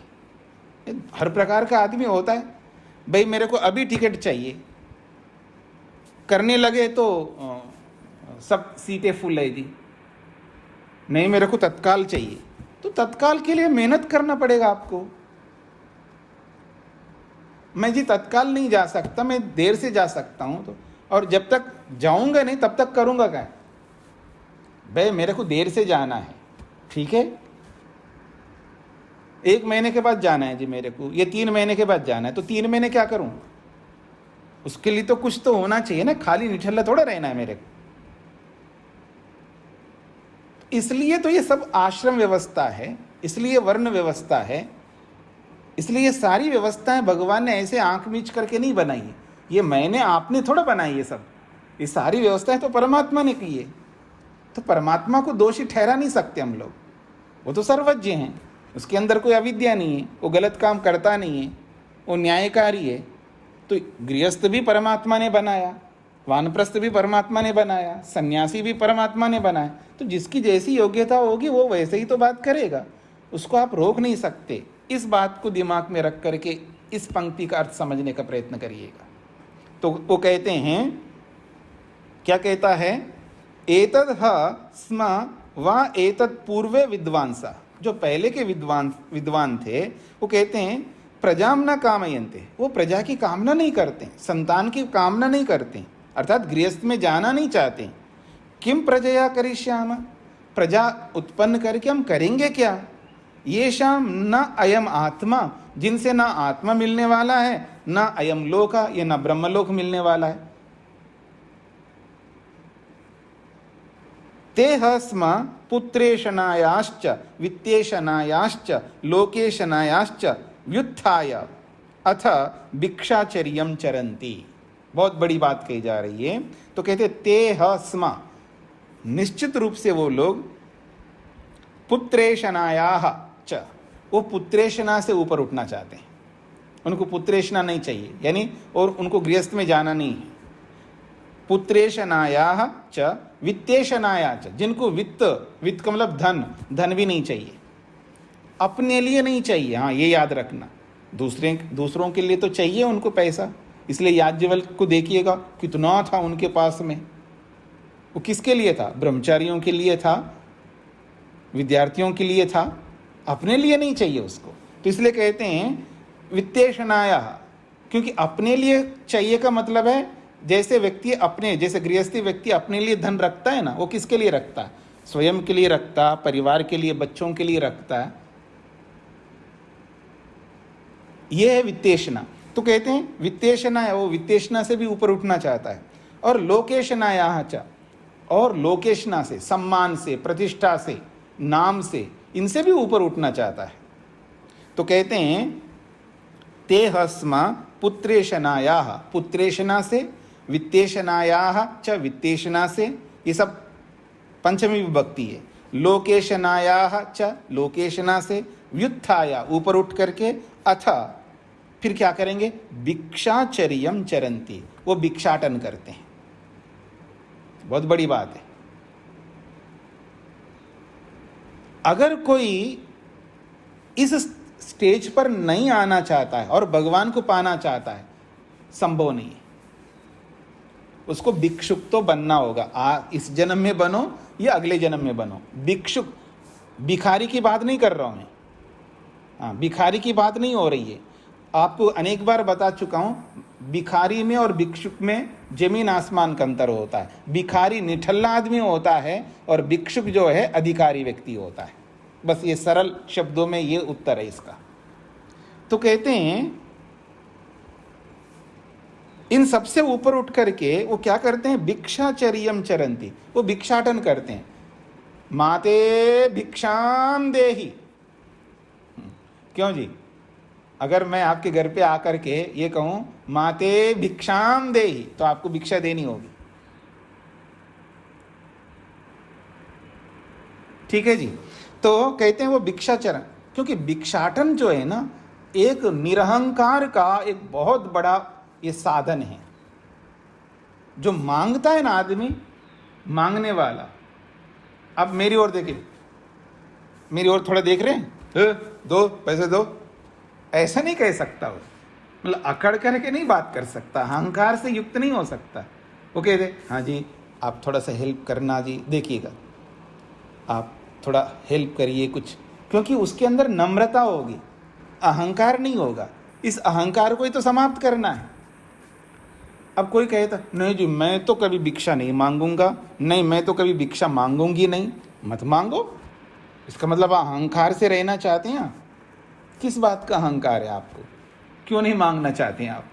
हर प्रकार का आदमी होता है। भाई मेरे को अभी टिकट चाहिए, करने लगे तो सब सीटें फुल है जी। नहीं, मेरे को तत्काल चाहिए, तो तत्काल के लिए मेहनत करना पड़ेगा आपको। मैं जी तत्काल नहीं जा सकता, मैं देर से जा सकता हूं, तो और जब तक जाऊंगा नहीं तब तक करूंगा क्या? भाई मेरे को देर से जाना है, ठीक है, 1 महीने के बाद जाना है जी मेरे को, ये 3 महीने के बाद जाना है, तो 3 महीने क्या करूं? उसके लिए तो कुछ तो होना चाहिए ना, खाली निठल्ला थोड़ा रहना है मेरे को। इसलिए तो ये सब आश्रम व्यवस्था है, इसलिए वर्ण व्यवस्था है। इसलिए ये सारी व्यवस्थाएं भगवान ने ऐसे आंख मीच करके नहीं बनाई है, ये मैंने आपने थोड़ा बनाई है सब। ये सारी व्यवस्थाएं तो परमात्मा ने की है, तो परमात्मा को दोषी ठहरा नहीं सकते हम लोग। वो तो सर्वज्ञ हैं, उसके अंदर कोई अविद्या नहीं है, वो गलत काम करता नहीं है, वो न्यायकारी है। तो गृहस्थ भी परमात्मा ने बनाया, वानप्रस्थ भी परमात्मा ने बनाया, सन्यासी भी परमात्मा ने बनाया। तो जिसकी जैसी योग्यता होगी वो वैसे ही तो बात करेगा, उसको आप रोक नहीं सकते। इस बात को दिमाग में रख करके इस पंक्ति का अर्थ समझने का प्रयत्न करिएगा। तो वो कहते हैं, क्या कहता है, एतद स्म वा एतद पूर्वे विद्वांसा, जो पहले के विद्वान थे वो कहते हैं प्रजाम न कामयन्ते, वो प्रजा की कामना नहीं करते, संतान की कामना नहीं करते, अर्थात गृहस्थ में जाना नहीं चाहते। किम प्रजया करिष्याम, प्रजा उत्पन्न करके हम करेंगे क्या। ये शाम न अयम आत्मा, जिनसे ना आत्मा मिलने वाला है, ना अयम लोका, ये ना ब्रह्मलोक मिलने वाला है। ते स्म पुत्रेशनायाश्च वित्तेशनायाश्च लोकेशनायाश्च व्युत्थाय अथ भिक्षाचर्यम चरन्ति। बहुत बड़ी बात कही जा रही है। तो कहते ते स्म, निश्चित रूप से वो लोग, पुत्रेशनायाः च, वो पुत्रेशना से ऊपर उठना चाहते हैं, उनको पुत्रेशना नहीं चाहिए, यानी और उनको गृहस्थ में जाना नहीं है। पुत्रेशनायाः च वित्तेशनाया च, जिनको वित्त का मतलब धन भी नहीं चाहिए, अपने लिए नहीं चाहिए। हाँ, ये याद रखना, दूसरों के लिए तो चाहिए उनको पैसा। इसलिए याज्ञवल्क्य को देखिएगा कितना था उनके पास में, वो किसके लिए था, ब्रह्मचारियों के लिए था, विद्यार्थियों के लिए था, अपने लिए नहीं चाहिए उसको। तो इसलिए कहते हैं वित्तेशनाया, क्योंकि अपने लिए चाहिए का मतलब है जैसे व्यक्ति अपने, जैसे गृहस्थी व्यक्ति अपने लिए धन रखता है ना, वो किसके लिए रखता है, स्वयं के लिए रखता, परिवार के लिए, बच्चों के लिए रखता है। ये है वित्तेशना। तो कहते हैं वित्तेशना है, वो वित्तेशना से भी ऊपर उठना चाहता है। और लोकेशनाया च, और लोकेशना से, सम्मान से, प्रतिष्ठा से, नाम से, इनसे भी ऊपर उठना चाहता है। तो कहते हैं ते स्म पुत्रेशनायाः, पुत्रेशना से, वित्तेशनायाः च, वित्तेशना से, ये सब पंचमी विभक्ति है। लोकेशनायाः च, लोकेशना से, व्युत्थाय, ऊपर उठ करके, अथ, फिर क्या करेंगे, भिक्षाचर्यम चरन्ति, वो भिक्षाटन करते हैं। बहुत बड़ी बात है। अगर कोई इस स्टेज पर नहीं आना चाहता है और भगवान को पाना चाहता है, संभव नहीं है, उसको भिक्षुक तो बनना होगा। इस जन्म में बनो या अगले जन्म में बनो, भिक्षुक। भिखारी की बात नहीं कर रहा हूं मैं, हाँ, भिखारी की बात नहीं हो रही है। आपको अनेक बार बता चुका हूं, भिखारी में और भिक्षुक में जमीन आसमान का अंतर होता है। भिखारी निठल्ला आदमी होता है और भिक्षुक जो है अधिकारी व्यक्ति होता है। बस ये सरल शब्दों में ये उत्तर है इसका। तो कहते हैं इन सबसे ऊपर उठ करके वो क्या करते हैं, भिक्षाचर्यम चरन्ति, वो भिक्षाटन करते हैं। माते भिक्षाम देहि, क्यों जी, अगर मैं आपके घर पे आकर के ये कहूं माते भिक्षाम देहि, तो आपको भिक्षा देनी होगी, ठीक है जी। तो कहते हैं वो भिक्षाचरण, क्योंकि भिक्षाटन जो है ना, एक निरहंकार का एक बहुत बड़ा ये साधन है। जो मांगता है ना आदमी, मांगने वाला, अब मेरी ओर देखिए, मेरी ओर थोड़ा देख रहे हैं, दो पैसे दो, ऐसा नहीं कह सकता वो, मतलब अकड़ करके नहीं बात कर सकता, अहंकार से युक्त नहीं हो सकता। वो कह दे हाँ जी आप थोड़ा सा हेल्प करना जी, देखिएगा आप थोड़ा हेल्प करिए कुछ, क्योंकि उसके अंदर नम्रता होगी, अहंकार नहीं होगा। इस अहंकार को ही तो समाप्त करना है। अब कोई कहता नहीं जी मैं तो कभी भिक्षा नहीं मांगूंगा, नहीं मैं तो कभी भिक्षा मांगूंगी नहीं, मत मांगो। इसका मतलब अहंकार से रहना चाहते हैं आप? किस बात का अहंकार है आपको, क्यों नहीं मांगना चाहते हैं आप?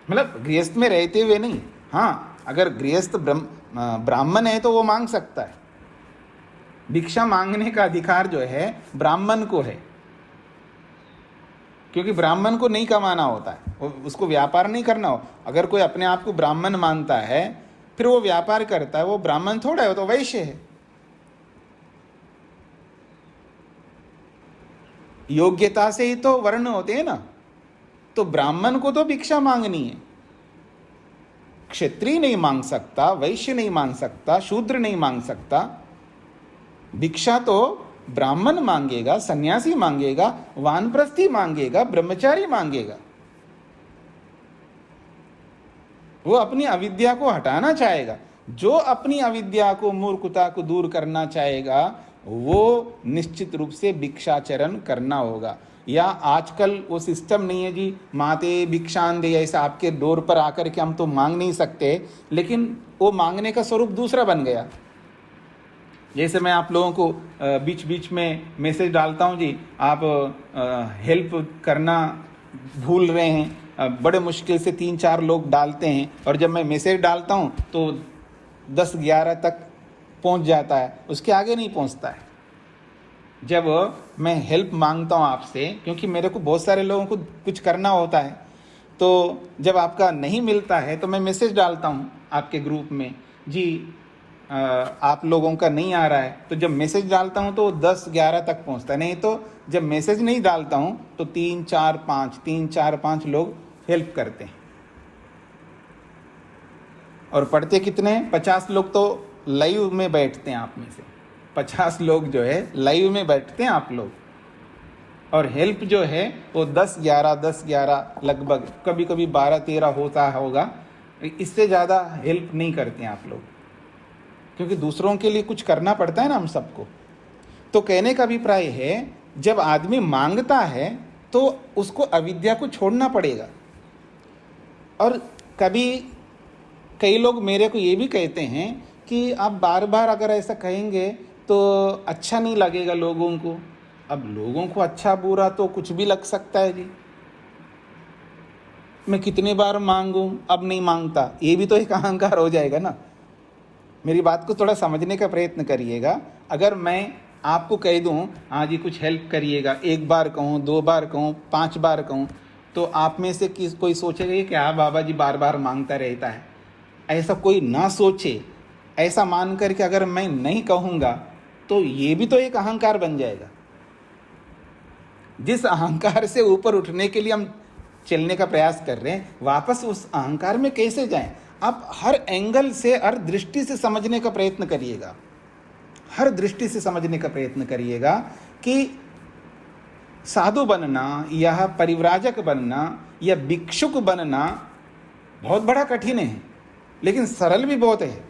मतलब गृहस्थ में रहते हुए नहीं, हाँ अगर गृहस्थ ब्राह्मण है तो वो मांग सकता है। भिक्षा मांगने का अधिकार जो है ब्राह्मण को है, क्योंकि ब्राह्मण को नहीं कमाना होता है, उसको व्यापार नहीं करना हो। अगर कोई अपने आप को ब्राह्मण मानता है फिर वो व्यापार करता है, वो ब्राह्मण थोड़ा है, वो तो वैश्य है। योग्यता से ही तो वर्ण होते हैं ना। तो ब्राह्मण को तो भिक्षा मांगनी है, क्षत्रिय नहीं मांग सकता, वैश्य नहीं मांग सकता, शूद्र नहीं मांग सकता। भिक्षा तो ब्राह्मण मांगेगा, सन्यासी मांगेगा, वानप्रस्थी मांगेगा, ब्रह्मचारी मांगेगा। वो अपनी अविद्या को हटाना चाहेगा। जो अपनी अविद्या को, मूर्खता को दूर करना चाहेगा वो निश्चित रूप से भिक्षाचरण करना होगा। या आजकल वो सिस्टम नहीं है जी, माते भिक्षान दे, ऐसा आपके डोर पर आकर के हम तो मांग नहीं सकते, लेकिन वो मांगने का स्वरूप दूसरा बन गया। जैसे मैं आप लोगों को बीच बीच में मैसेज डालता हूँ जी, आप हेल्प करना भूल रहे हैं, बड़े मुश्किल से 3-4 लोग डालते हैं, और जब मैं मैसेज डालता हूँ तो 10-11 तक पहुँच जाता है, उसके आगे नहीं पहुँचता है। जब मैं हेल्प मांगता हूँ आपसे, क्योंकि मेरे को बहुत सारे लोगों को कुछ करना होता है, तो जब आपका नहीं मिलता है तो मैं मैसेज डालता हूँ आपके ग्रुप में, जी आप लोगों का नहीं आ रहा है। तो जब मैसेज डालता हूँ तो 10-11 तक पहुँचता है, नहीं तो जब मैसेज नहीं डालता हूँ तो 3-4-5 लोग हेल्प करते हैं। और पढ़ते कितने? 50 लोग तो लाइव में बैठते हैं। आप में से 50 लोग जो है लाइव में बैठते हैं आप लोग, और हेल्प जो है वो 10-11 लगभग, कभी कभी 12-13 होता होगा, इससे ज़्यादा हेल्प नहीं करते हैं आप लोग, क्योंकि दूसरों के लिए कुछ करना पड़ता है ना हम सबको। तो कहने का अभिप्राय है, जब आदमी मांगता है तो उसको अविद्या को छोड़ना पड़ेगा। और कभी कई लोग मेरे को ये भी कहते हैं कि आप बार बार अगर ऐसा कहेंगे तो अच्छा नहीं लगेगा लोगों को। अब लोगों को अच्छा बुरा तो कुछ भी लग सकता है जी। मैं कितने बार मांगूं, अब नहीं मांगता, ये भी तो एक अहंकार हो जाएगा ना। मेरी बात को थोड़ा समझने का प्रयत्न करिएगा। अगर मैं आपको कह दूं हाँ जी कुछ हेल्प करिएगा, 1 बार कहूँ, 2 बार कहूँ, 5 बार कहूँ, तो आप में से कोई सोचेगा कि हाँ बाबा जी बार बार मांगता रहता है। ऐसा कोई ना सोचे। ऐसा मान करके अगर मैं नहीं कहूँगा तो ये भी तो एक अहंकार बन जाएगा। जिस अहंकार से ऊपर उठने के लिए हम चलने का प्रयास कर रहे हैं, वापस उस अहंकार में कैसे जाएं? आप हर एंगल से, हर दृष्टि से समझने का प्रयत्न करिएगा। हर दृष्टि से समझने का प्रयत्न करिएगा कि साधु बनना या परिव्राजक बनना या भिक्षुक बनना बहुत बड़ा कठिन है, लेकिन सरल भी बहुत है।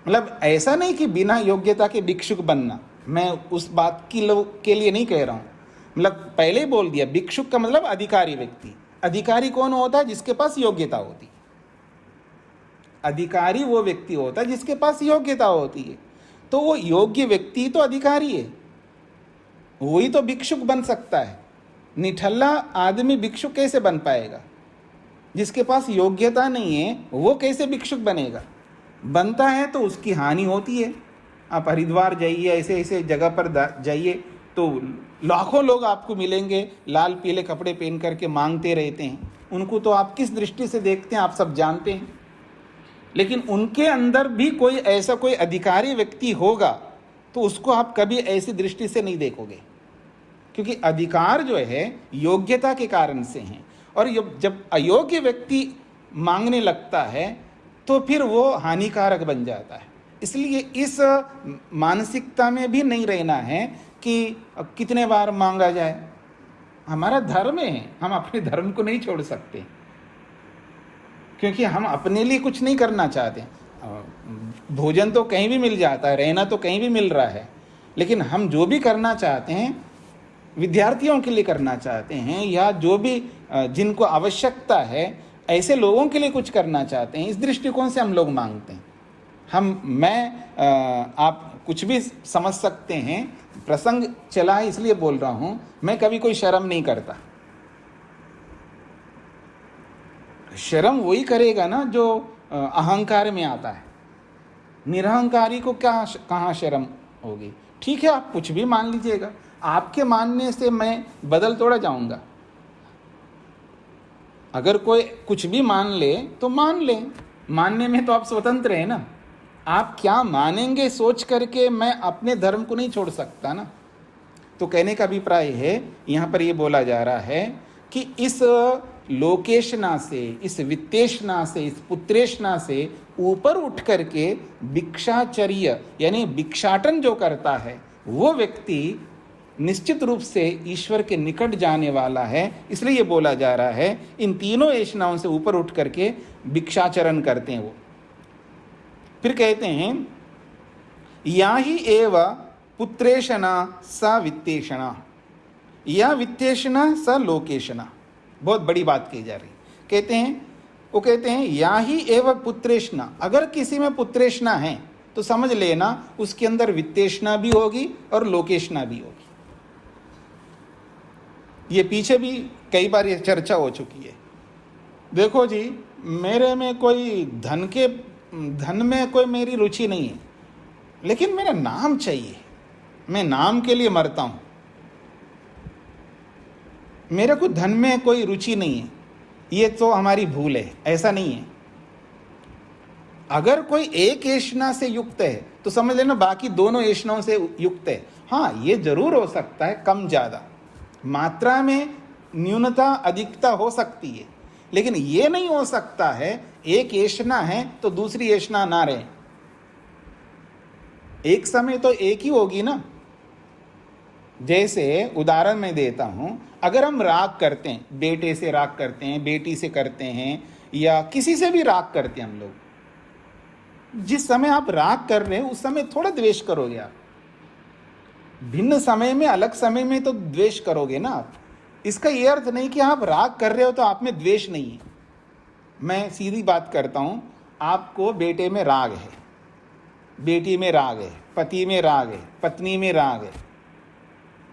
मतलब ऐसा नहीं कि बिना योग्यता के भिक्षुक बनना, मैं उस बात के लिए नहीं कह रहा हूँ। मतलब पहले ही बोल दिया, भिक्षुक का मतलब अधिकारी व्यक्ति। अधिकारी कौन होता है? जिसके पास योग्यता होती है। अधिकारी वो व्यक्ति होता है जिसके पास योग्यता होती है। तो वो योग्य व्यक्ति तो अधिकारी है, वही तो भिक्षुक बन सकता है। निठल्ला आदमी भिक्षुक कैसे बन पाएगा? जिसके पास योग्यता नहीं है वो कैसे भिक्षुक बनेगा? बनता है तो उसकी हानि होती है। आप हरिद्वार जाइए, ऐसे ऐसे जगह पर जाइए तो लाखों लोग आपको मिलेंगे, लाल पीले कपड़े पहन करके मांगते रहते हैं। उनको तो आप किस दृष्टि से देखते हैं आप सब जानते हैं। लेकिन उनके अंदर भी कोई ऐसा कोई अधिकारी व्यक्ति होगा तो उसको आप कभी ऐसी दृष्टि से नहीं देखोगे, क्योंकि अधिकार जो है योग्यता के कारण से हैं। और जब अयोग्य व्यक्ति मांगने लगता है तो फिर वो हानिकारक बन जाता है। इसलिए इस मानसिकता में भी नहीं रहना है कि कितने बार मांगा जाए। हमारा धर्म है, हम अपने धर्म को नहीं छोड़ सकते, क्योंकि हम अपने लिए कुछ नहीं करना चाहते। भोजन तो कहीं भी मिल जाता है, रहना तो कहीं भी मिल रहा है, लेकिन हम जो भी करना चाहते हैं विद्यार्थियों के लिए करना चाहते हैं, या जो भी जिनको आवश्यकता है ऐसे लोगों के लिए कुछ करना चाहते हैं। इस दृष्टिकोण से हम लोग मांगते हैं। आप कुछ भी समझ सकते हैं, प्रसंग चला है इसलिए बोल रहा हूं। मैं कभी कोई शर्म नहीं करता। शर्म वही करेगा ना जो अहंकार में आता है। निरहंकारी को क्या कहाँ शर्म होगी? ठीक है, आप कुछ भी मान लीजिएगा, आपके मानने से मैं बदल थोड़ा जाऊंगा। अगर कोई कुछ भी मान ले तो मान ले, मानने में तो आप स्वतंत्र हैं ना। आप क्या मानेंगे सोच करके मैं अपने धर्म को नहीं छोड़ सकता ना। तो कहने का अभिप्राय है, यहाँ पर ये बोला जा रहा है कि इस लोकेशना से, इस वित्तेशना से, इस पुत्रेशना से ऊपर उठ करके भिक्षाचर्य यानी भिक्षाटन जो करता है वो व्यक्ति निश्चित रूप से ईश्वर के निकट जाने वाला है। इसलिए ये बोला जा रहा है इन तीनों ऐशनाओं से ऊपर उठ करके भिक्षाचरण करते हैं वो। फिर कहते हैं या ही एव पुत्रेशना स वित्तेषणा, या वित्तेषणा स लोकेशना। बहुत बड़ी बात कही जा रही। कहते हैं या ही एव पुत्रेशना, अगर किसी में पुत्रेशना है तो समझ लेना उसके अंदर वित्तेषणा भी होगी और लोकेशना भी होगी। ये पीछे भी कई बार ये चर्चा हो चुकी है। देखो जी, मेरे में कोई धन में कोई मेरी रुचि नहीं है, लेकिन मेरा नाम चाहिए, मैं नाम के लिए मरता हूं। मेरे को धन में कोई रुचि नहीं है, ये तो हमारी भूल है। ऐसा नहीं है। अगर कोई एक ऐशना से युक्त है तो समझ लेना बाकी दोनों ऐशनाओं से युक्त है। हाँ, ये जरूर हो सकता है कम ज्यादा, मात्रा में न्यूनता अधिकता हो सकती है, लेकिन ये नहीं हो सकता है एक ऐशना है तो दूसरी ऐशना ना रहे। एक समय तो एक ही होगी ना। जैसे उदाहरण मैं देता हूं, अगर हम राग करते हैं, बेटे से राग करते हैं, बेटी से करते हैं, या किसी से भी राग करते हैं हम लोग, जिस समय आप राग कर रहे हैं उस समय थोड़ा द्वेष करोगे आप। भिन्न समय में, अलग समय में तो द्वेष करोगे ना आप। इसका यह अर्थ नहीं कि आप राग कर रहे हो तो आप में द्वेष नहीं है। मैं सीधी बात करता हूं, आपको बेटे में राग है, बेटी में राग है, पति में राग है, पत्नी में राग है,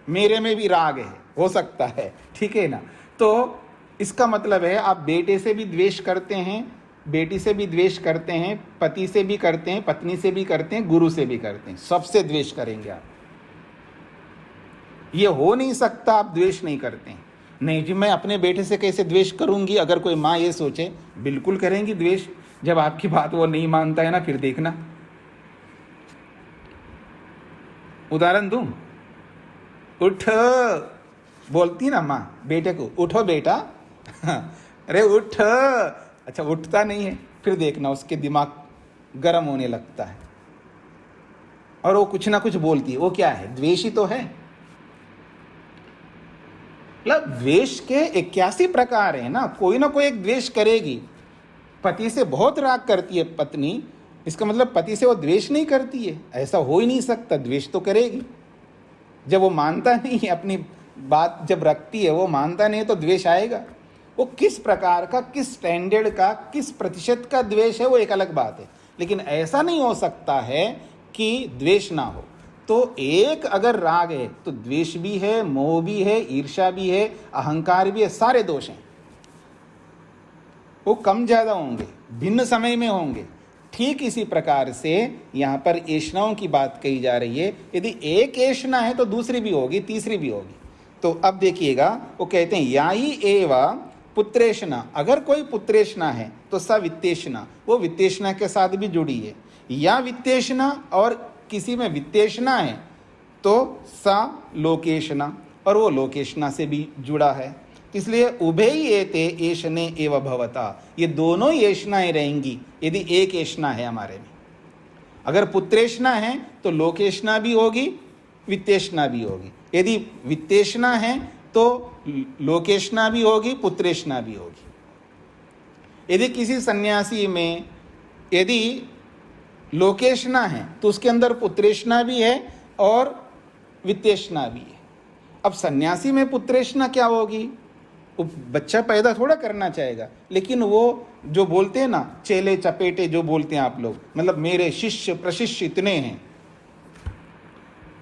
मेरे में भी राग है, हो सकता है, ठीक है ना। तो इसका मतलब है आप बेटे से भी द्वेष करते हैं, बेटी से भी द्वेष करते हैं, पति से भी करते हैं, पत्नी से भी करते हैं, गुरु से भी करते हैं, सबसे द्वेष करेंगे आप। ये हो नहीं सकता आप द्वेष नहीं करते हैं। नहीं जी, मैं अपने बेटे से कैसे द्वेष करूंगी। अगर कोई माँ ये सोचे, बिल्कुल करेंगी द्वेष। जब आपकी बात वो नहीं मानता है ना, फिर देखना। उदाहरण दूं, उठ बोलती ना माँ बेटे को, उठो बेटा। अरे उठ, अच्छा उठता नहीं है, फिर देखना उसके दिमाग गर्म होने लगता है और वो कुछ ना कुछ बोलती है। वो क्या है? द्वेष ही तो है। मतलब द्वेष के 81 प्रकार है ना, कोई ना कोई एक द्वेष करेगी। पति से बहुत राग करती है पत्नी, इसका मतलब पति से वो द्वेष नहीं करती है? ऐसा हो ही नहीं सकता। द्वेष तो करेगी। जब वो मानता नहीं है, अपनी बात जब रखती है वो मानता नहीं है, तो द्वेष आएगा। वो किस प्रकार का, किस स्टैंडर्ड का, किस प्रतिशत का द्वेष है वो एक अलग बात है, लेकिन ऐसा नहीं हो सकता है कि द्वेष ना हो। तो एक अगर राग है तो द्वेष भी है, मोह भी है, ईर्ष्या भी है, अहंकार भी है, सारे दोष हैं। वो कम ज्यादा होंगे, भिन्न समय में होंगे। ठीक इसी प्रकार से यहाँ पर ऐशनाओं की बात कही जा रही है। यदि एक ऐशना है तो दूसरी भी होगी, तीसरी भी होगी। तो अब देखिएगा, वो कहते हैं या ही एवा पुत्रेशना, अगर कोई पुत्रेशना है तो स वित्तेशना, वो वित्तेशना के साथ भी जुड़ी है। या वित्तेशना और किसी में वित्तेशना है तो सा लोकेशना, और वो लोकेशना से भी जुड़ा है। इसलिए उभे ही एते ऐशने एव भवता, ये दोनों ही ऐशनाएं रहेंगी यदि एक ऐशना है हमारे में। अगर पुत्रेशना है तो लोकेशना भी होगी, वित्तेशना भी होगी। यदि वित्तेशना है तो लोकेशना भी होगी, पुत्रेशना भी होगी। यदि किसी सन्यासी में यदि लोकेशना है तो उसके अंदर पुत्रेशना भी है और वित्तेशना भी है। अब सन्यासी में पुत्रेशना क्या होगी? वो बच्चा पैदा थोड़ा करना चाहेगा, लेकिन वो जो बोलते हैं ना, चेले चपेटे जो बोलते हैं आप लोग, मतलब मेरे शिष्य प्रशिष्य इतने हैं,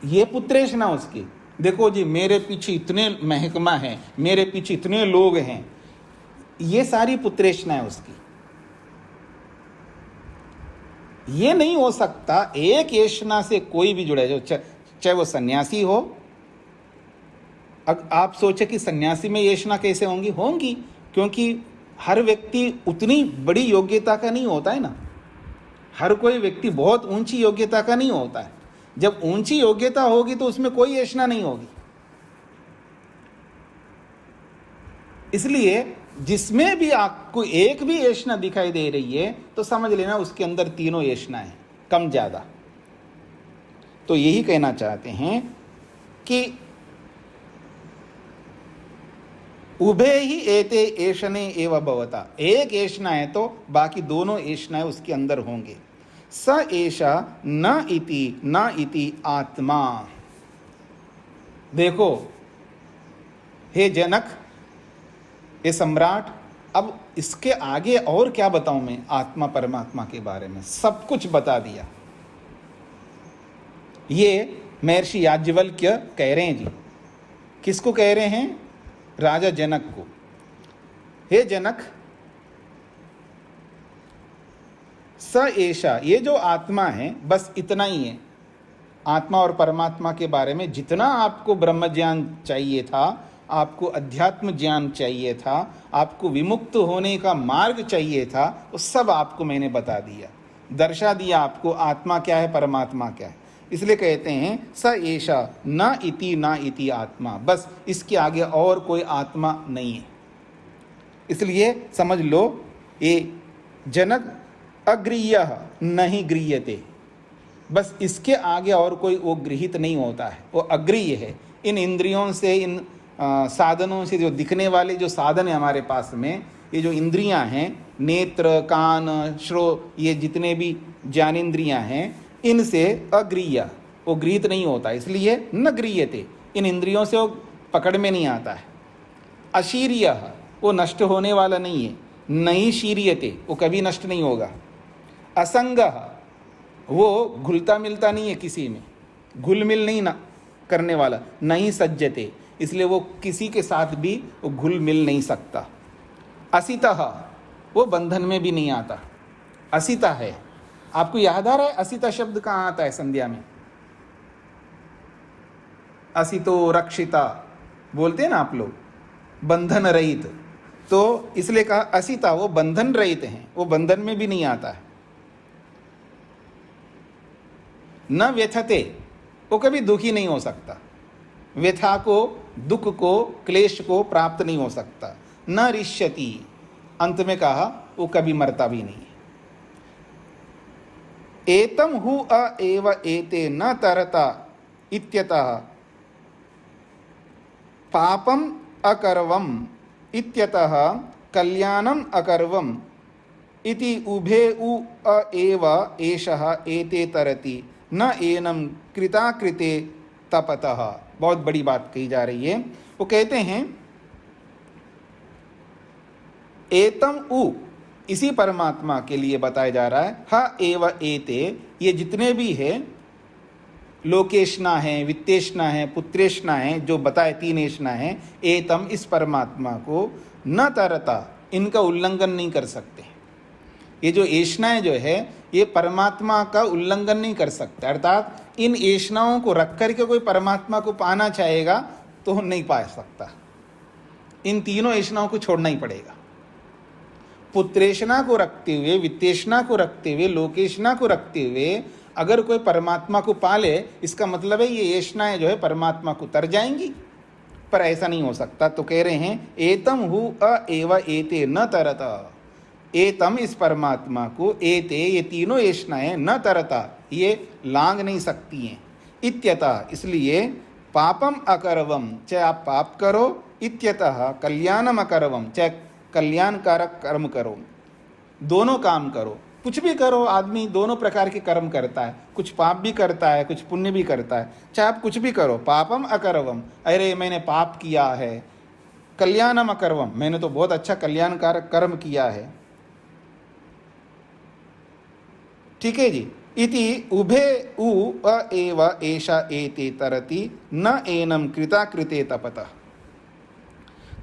ये पुत्रेशना उसकी। देखो जी, मेरे पीछे इतने महकमा है, मेरे पीछे इतने लोग हैं, ये सारी पुत्रेशना है उसकी। ये नहीं हो सकता एक ऐशना से कोई भी जुड़े, जो चाहे वो सन्यासी हो आप सोचे कि सन्यासी में येषणा कैसे होंगी? होंगी, क्योंकि हर व्यक्ति उतनी बड़ी योग्यता का नहीं होता है ना। हर कोई व्यक्ति बहुत ऊंची योग्यता का नहीं होता है। जब ऊंची योग्यता होगी तो उसमें कोई येषणा नहीं होगी। इसलिए जिसमें भी आपको एक भी येषणा दिखाई दे रही है तो समझ लेना उसके अंदर तीनों येषणा है, कम ज्यादा। तो यही कहना चाहते हैं कि उभे ही एते एषणे एव भवता, एक येषणा है तो बाकी दोनों येषणाएं उसके अंदर होंगे। स एषा न इति आत्मा। देखो हे जनक, हे सम्राट, अब इसके आगे और क्या बताऊं मैं आत्मा परमात्मा के बारे में? सब कुछ बता दिया। ये महर्षि याज्ञवल्क्य कह रहे हैं जी। किसको कह रहे हैं? राजा जनक को। हे जनक, स एषा, ये जो आत्मा है बस इतना ही है। आत्मा और परमात्मा के बारे में जितना आपको ब्रह्म ज्ञान चाहिए था, आपको अध्यात्म ज्ञान चाहिए था, आपको विमुक्त होने का मार्ग चाहिए था, वो सब आपको मैंने बता दिया, दर्शा दिया आपको आत्मा क्या है, परमात्मा क्या है। इसलिए कहते हैं स एषा न इति आत्मा, बस इसके आगे और कोई आत्मा नहीं है। इसलिए समझ लो ये जनक अगृह्य नहीं गृह्यते, बस इसके आगे और कोई वो गृहित नहीं होता है, वो अगृह्य है। इन इंद्रियों से, इन साधनों से, जो दिखने वाले जो साधन है हमारे पास में, ये जो इंद्रियां हैं, नेत्र, कान, श्रो, ये जितने भी ज्ञानेंद्रियां हैं, इनसे अगृह्य, वो गृहित नहीं होता, इसलिए न गृह्यते, इन इंद्रियों से वो पकड़ में नहीं आता है। अशीर्य, वो नष्ट होने वाला नहीं है। नहीं शीर्यते, वो कभी नष्ट नहीं होगा। असंग, वो घुलता मिलता नहीं है किसी में, घुल मिल नहीं ना करने वाला। नहीं सज्जते, इसलिए वो किसी के साथ भी वो घुल मिल नहीं सकता। असितः, वो बंधन में भी नहीं आता। असिता है, आपको याद आ रहा है असिता शब्द कहाँ आता है संध्या में? असितो रक्षिता बोलते हैं ना आप लोग, बंधन रहित। तो इसलिए कहा असिता, वो बंधन रहित हैं, वो बंधन में भी नहीं आता है। न व्यथते, वो कभी दुखी नहीं हो सकता, व्यथा को, दुख को, क्लेश को प्राप्त नहीं हो सकता। न रिष्यति, अंत में कहा वो कभी मरता भी नहीं। एतम हु अ एव एते न तरता इत्यतः पापम अकर्वम इत्यतः कल्याणम अकर्वम इति उभे उ अ एव एषः एते तरति न एनम कृताकृते तपतः। बहुत बड़ी बात कही जा रही है। वो कहते हैं एतम उ, इसी परमात्मा के लिए बताया जा रहा है। ह एव एते, ये जितने भी है, लोकेशना है, वित्तेशना है, पुत्रेशना है, जो बताए तीन एशना है, एतम, इस परमात्मा को न तरता, इनका उल्लंघन नहीं कर सकते। ये जो एशनाएं जो है, ये परमात्मा का उल्लंघन नहीं कर सकते। अर्थात इन एशनाओं को रख करके कोई परमात्मा को पाना चाहेगा तो नहीं पा सकता। इन तीनों एशनाओं को छोड़ना ही पड़ेगा। पुत्रेशना को रखते हुए, वित्तेशना को रखते हुए, लोकेशना को रखते हुए अगर कोई परमात्मा को पाले, इसका मतलब है ये एशनाएं जो है परमात्मा को तर जाएंगी, पर ऐसा नहीं हो सकता। तो कह रहे हैं एतम हु अ एव एते न तरता, एतम, इस परमात्मा को, एते, ये तीनों एशनाएं, न तरता, ये लांग नहीं सकती हैं। इत्यतः, इसलिए पापम अकरवम, चाहे आप पाप करो, इत्यतः कल्याणम अकरवम, चाहे कल्याणकारक कर्म करो, दोनों काम करो, कुछ भी करो। आदमी दोनों प्रकार के कर्म करता है, कुछ पाप भी करता है, कुछ पुण्य भी करता है, चाहे आप कुछ भी करो। पापम अकरवम, अरे मैंने पाप किया है। कल्याणम अकरवम, मैंने तो बहुत अच्छा कल्याणकारक कर्म किया है। ठीक है जी। इति उभे उ अ एव एषा एते तरति न एनम कृताकृते तपतः।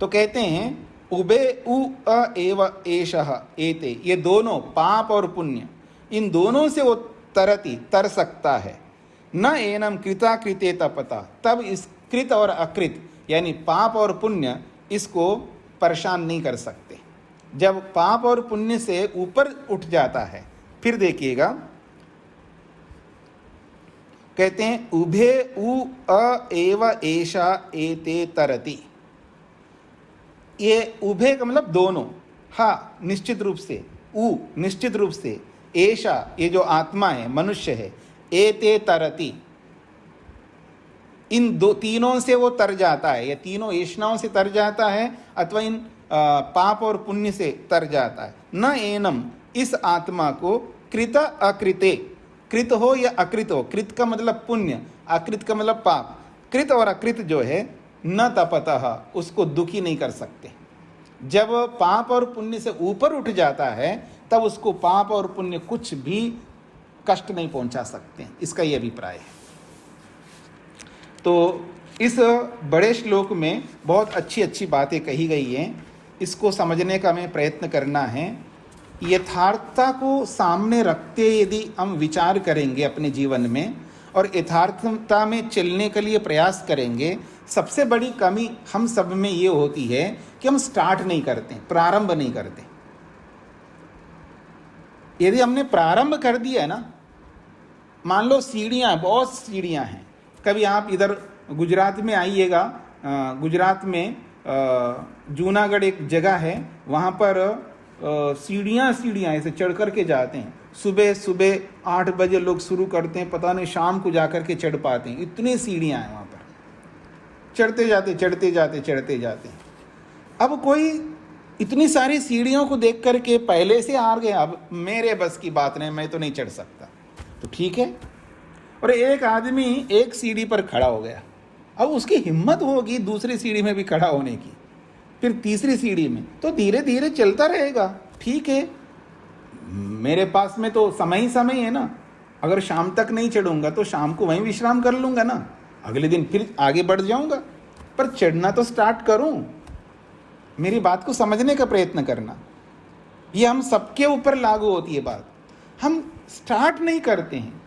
तो कहते हैं उभे उ अ एव एषः एते, ये दोनों पाप और पुण्य, इन दोनों से वो तरति, तर सकता है। न एनम कृताकृते तपता, तब इस कृत और अकृत, यानी पाप और पुण्य इसको परेशान नहीं कर सकते। जब पाप और पुण्य से ऊपर उठ जाता है, फिर देखिएगा कहते हैं उभे उ अ एव एषा एते तरति। ये उभे का मतलब दोनों, हाँ निश्चित रूप से, उ निश्चित रूप से, एषा ये जो आत्मा है, मनुष्य है, एते तरति इन दो तीनों से वो तर जाता है, या तीनों ऐषणाओं से तर जाता है, अथवा इन पाप और पुण्य से तर जाता है। न एनम इस आत्मा को कृत अकृते, कृत हो या अकृत हो, कृत का मतलब पुण्य, अकृत का मतलब पाप, कृत और अकृत जो है न तपतः उसको दुखी नहीं कर सकते। जब पाप और पुण्य से ऊपर उठ जाता है तब उसको पाप और पुण्य कुछ भी कष्ट नहीं पहुंचा सकते। इसका ये अभिप्राय है। तो इस बड़े श्लोक में बहुत अच्छी अच्छी बातें कही गई हैं, इसको समझने का हमें प्रयत्न करना है। यथार्थता को सामने रखते यदि हम विचार करेंगे अपने जीवन में और यथार्थता में चलने के लिए प्रयास करेंगे, सबसे बड़ी कमी हम सब में ये होती है कि हम स्टार्ट नहीं करते, प्रारंभ नहीं करते। यदि हमने प्रारंभ कर दिया ना, मान लो सीढ़ियाँ, बहुत सीढ़ियाँ हैं, कभी आप इधर गुजरात में आइएगा, गुजरात में जूनागढ़ एक जगह है, वहाँ पर सीढ़ियाँ ऐसे चढ़ कर के जाते हैं। सुबह सुबह 8 बजे लोग शुरू करते हैं, पता नहीं शाम को जा कर के चढ़ पाते हैं। इतनी सीढ़ियाँ हैं वहाँ पर, चढ़ते जाते। अब कोई इतनी सारी सीढ़ियों को देख कर के पहले से हार गया, अब मेरे बस की बात नहीं, मैं तो नहीं चढ़ सकता, तो ठीक है। और एक आदमी एक सीढ़ी पर खड़ा हो गया, अब उसकी हिम्मत होगी दूसरी सीढ़ी में भी खड़ा होने की, फिर तीसरी सीढ़ी में, तो धीरे धीरे चलता रहेगा। ठीक है, मेरे पास में तो समय ही समय है ना, अगर शाम तक नहीं चढ़ूंगा तो शाम को वहीं विश्राम कर लूंगा ना, अगले दिन फिर आगे बढ़ जाऊंगा, पर चढ़ना तो स्टार्ट करूं। मेरी बात को समझने का प्रयत्न करना, ये हम सबके ऊपर लागू होती है बात। हम स्टार्ट नहीं करते हैं,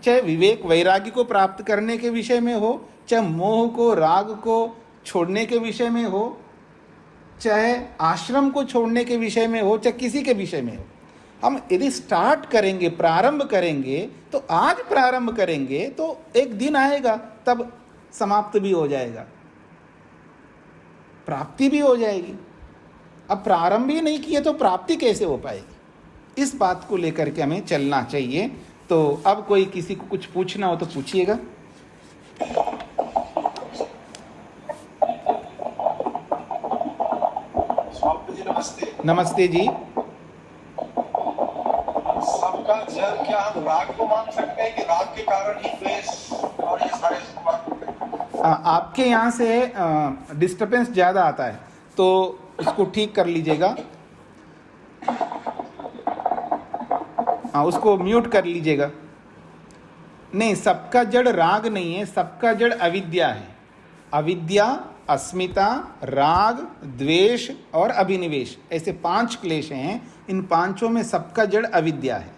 चाहे विवेक वैराग्य को प्राप्त करने के विषय में हो, चाहे मोह को राग को छोड़ने के विषय में हो, चाहे आश्रम को छोड़ने के विषय में हो, चाहे किसी के विषय में हो। हम यदि स्टार्ट करेंगे, प्रारंभ करेंगे, तो आज प्रारंभ करेंगे तो एक दिन आएगा तब समाप्त भी हो जाएगा, प्राप्ति भी हो जाएगी। अब प्रारंभ ही नहीं किए तो प्राप्ति कैसे हो पाएगी? इस बात को लेकर के हमें चलना चाहिए। तो अब कोई किसी को कुछ पूछना हो तो पूछिएगा। नमस्ते जी। सबका जड़ क्या हम राग को मान सकते हैं कि राग के कारण ही द्वेष और ये सारे आपके यहाँ से डिस्टर्बेंस ज़्यादा आता है तो उसको ठीक कर लीजिएगा, उसको म्यूट कर लीजिएगा। नहीं, सबका जड़ राग नहीं है, सबका जड़ अविद्या है। अविद्या, अस्मिता, राग, द्वेष और अभिनिवेश, ऐसे 5 क्लेश हैं। इन पांचों में सबका जड़ अविद्या है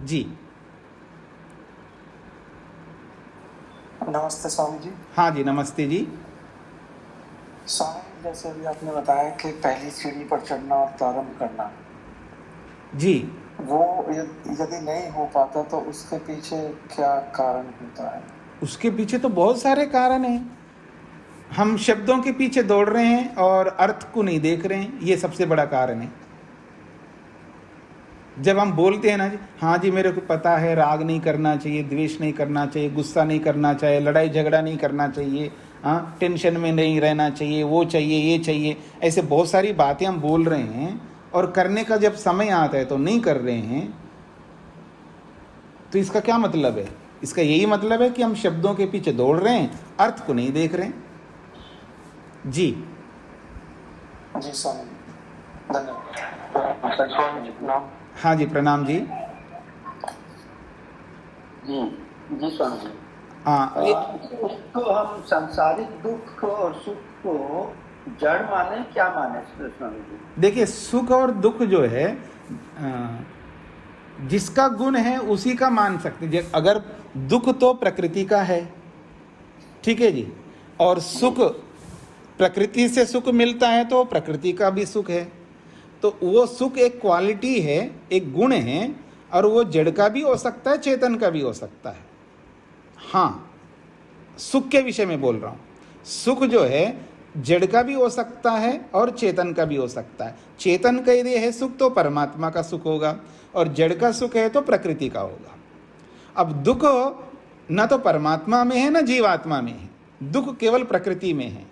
जी। नमस्ते स्वामी जी। हाँ जी, नमस्ते जी। स्वामी, जैसे अभी आपने बताया कि पहली सीढ़ी पर चढ़ना और प्रारंभ करना जी, वो यदि नहीं हो पाता तो उसके पीछे क्या कारण होता है? उसके पीछे तो बहुत सारे कारण हैं। हम शब्दों के पीछे दौड़ रहे हैं और अर्थ को नहीं देख रहे हैं, ये सबसे बड़ा कारण है। जब हम बोलते हैं ना जी, हाँ जी मेरे को पता है राग नहीं करना चाहिए, द्वेष नहीं करना चाहिए, गुस्सा नहीं करना चाहिए, लड़ाई झगड़ा नहीं करना चाहिए, हाँ टेंशन में नहीं रहना चाहिए, वो चाहिए ये चाहिए, ऐसे बहुत सारी बातें हम बोल रहे हैं और करने का जब समय आता है तो नहीं कर रहे हैं। तो इसका क्या मतलब है? इसका यही मतलब है कि हम शब्दों के पीछे दौड़ रहे हैं, अर्थ को नहीं देख रहे हैं जी। जी स्वामी, धन्यवाद। स्वामी जी प्रणाम। हाँ जी, प्रणाम जी। जी स्वामी जी। हाँ, उसको हम सांसारिक दुख और सुख को जड़ माने, क्या माने स्वामी जी? देखिए, सुख और दुख जो है जिसका गुण है उसी का मान सकते हैं। अगर दुख तो प्रकृति का है, ठीक है जी, और सुख प्रकृति से सुख मिलता है तो प्रकृति का भी सुख है। तो वो सुख एक क्वालिटी है, एक गुण है, और वो जड़ का भी हो सकता है, चेतन का भी हो सकता है। हाँ, सुख के विषय में बोल रहा हूँ। सुख जो है जड़ का भी हो सकता है और चेतन का भी हो सकता है। चेतन का यदि है सुख तो परमात्मा का सुख होगा, और जड़ का सुख है तो प्रकृति का होगा। अब दुख न तो परमात्मा में है न जीवात्मा में है, दुख केवल प्रकृति में है।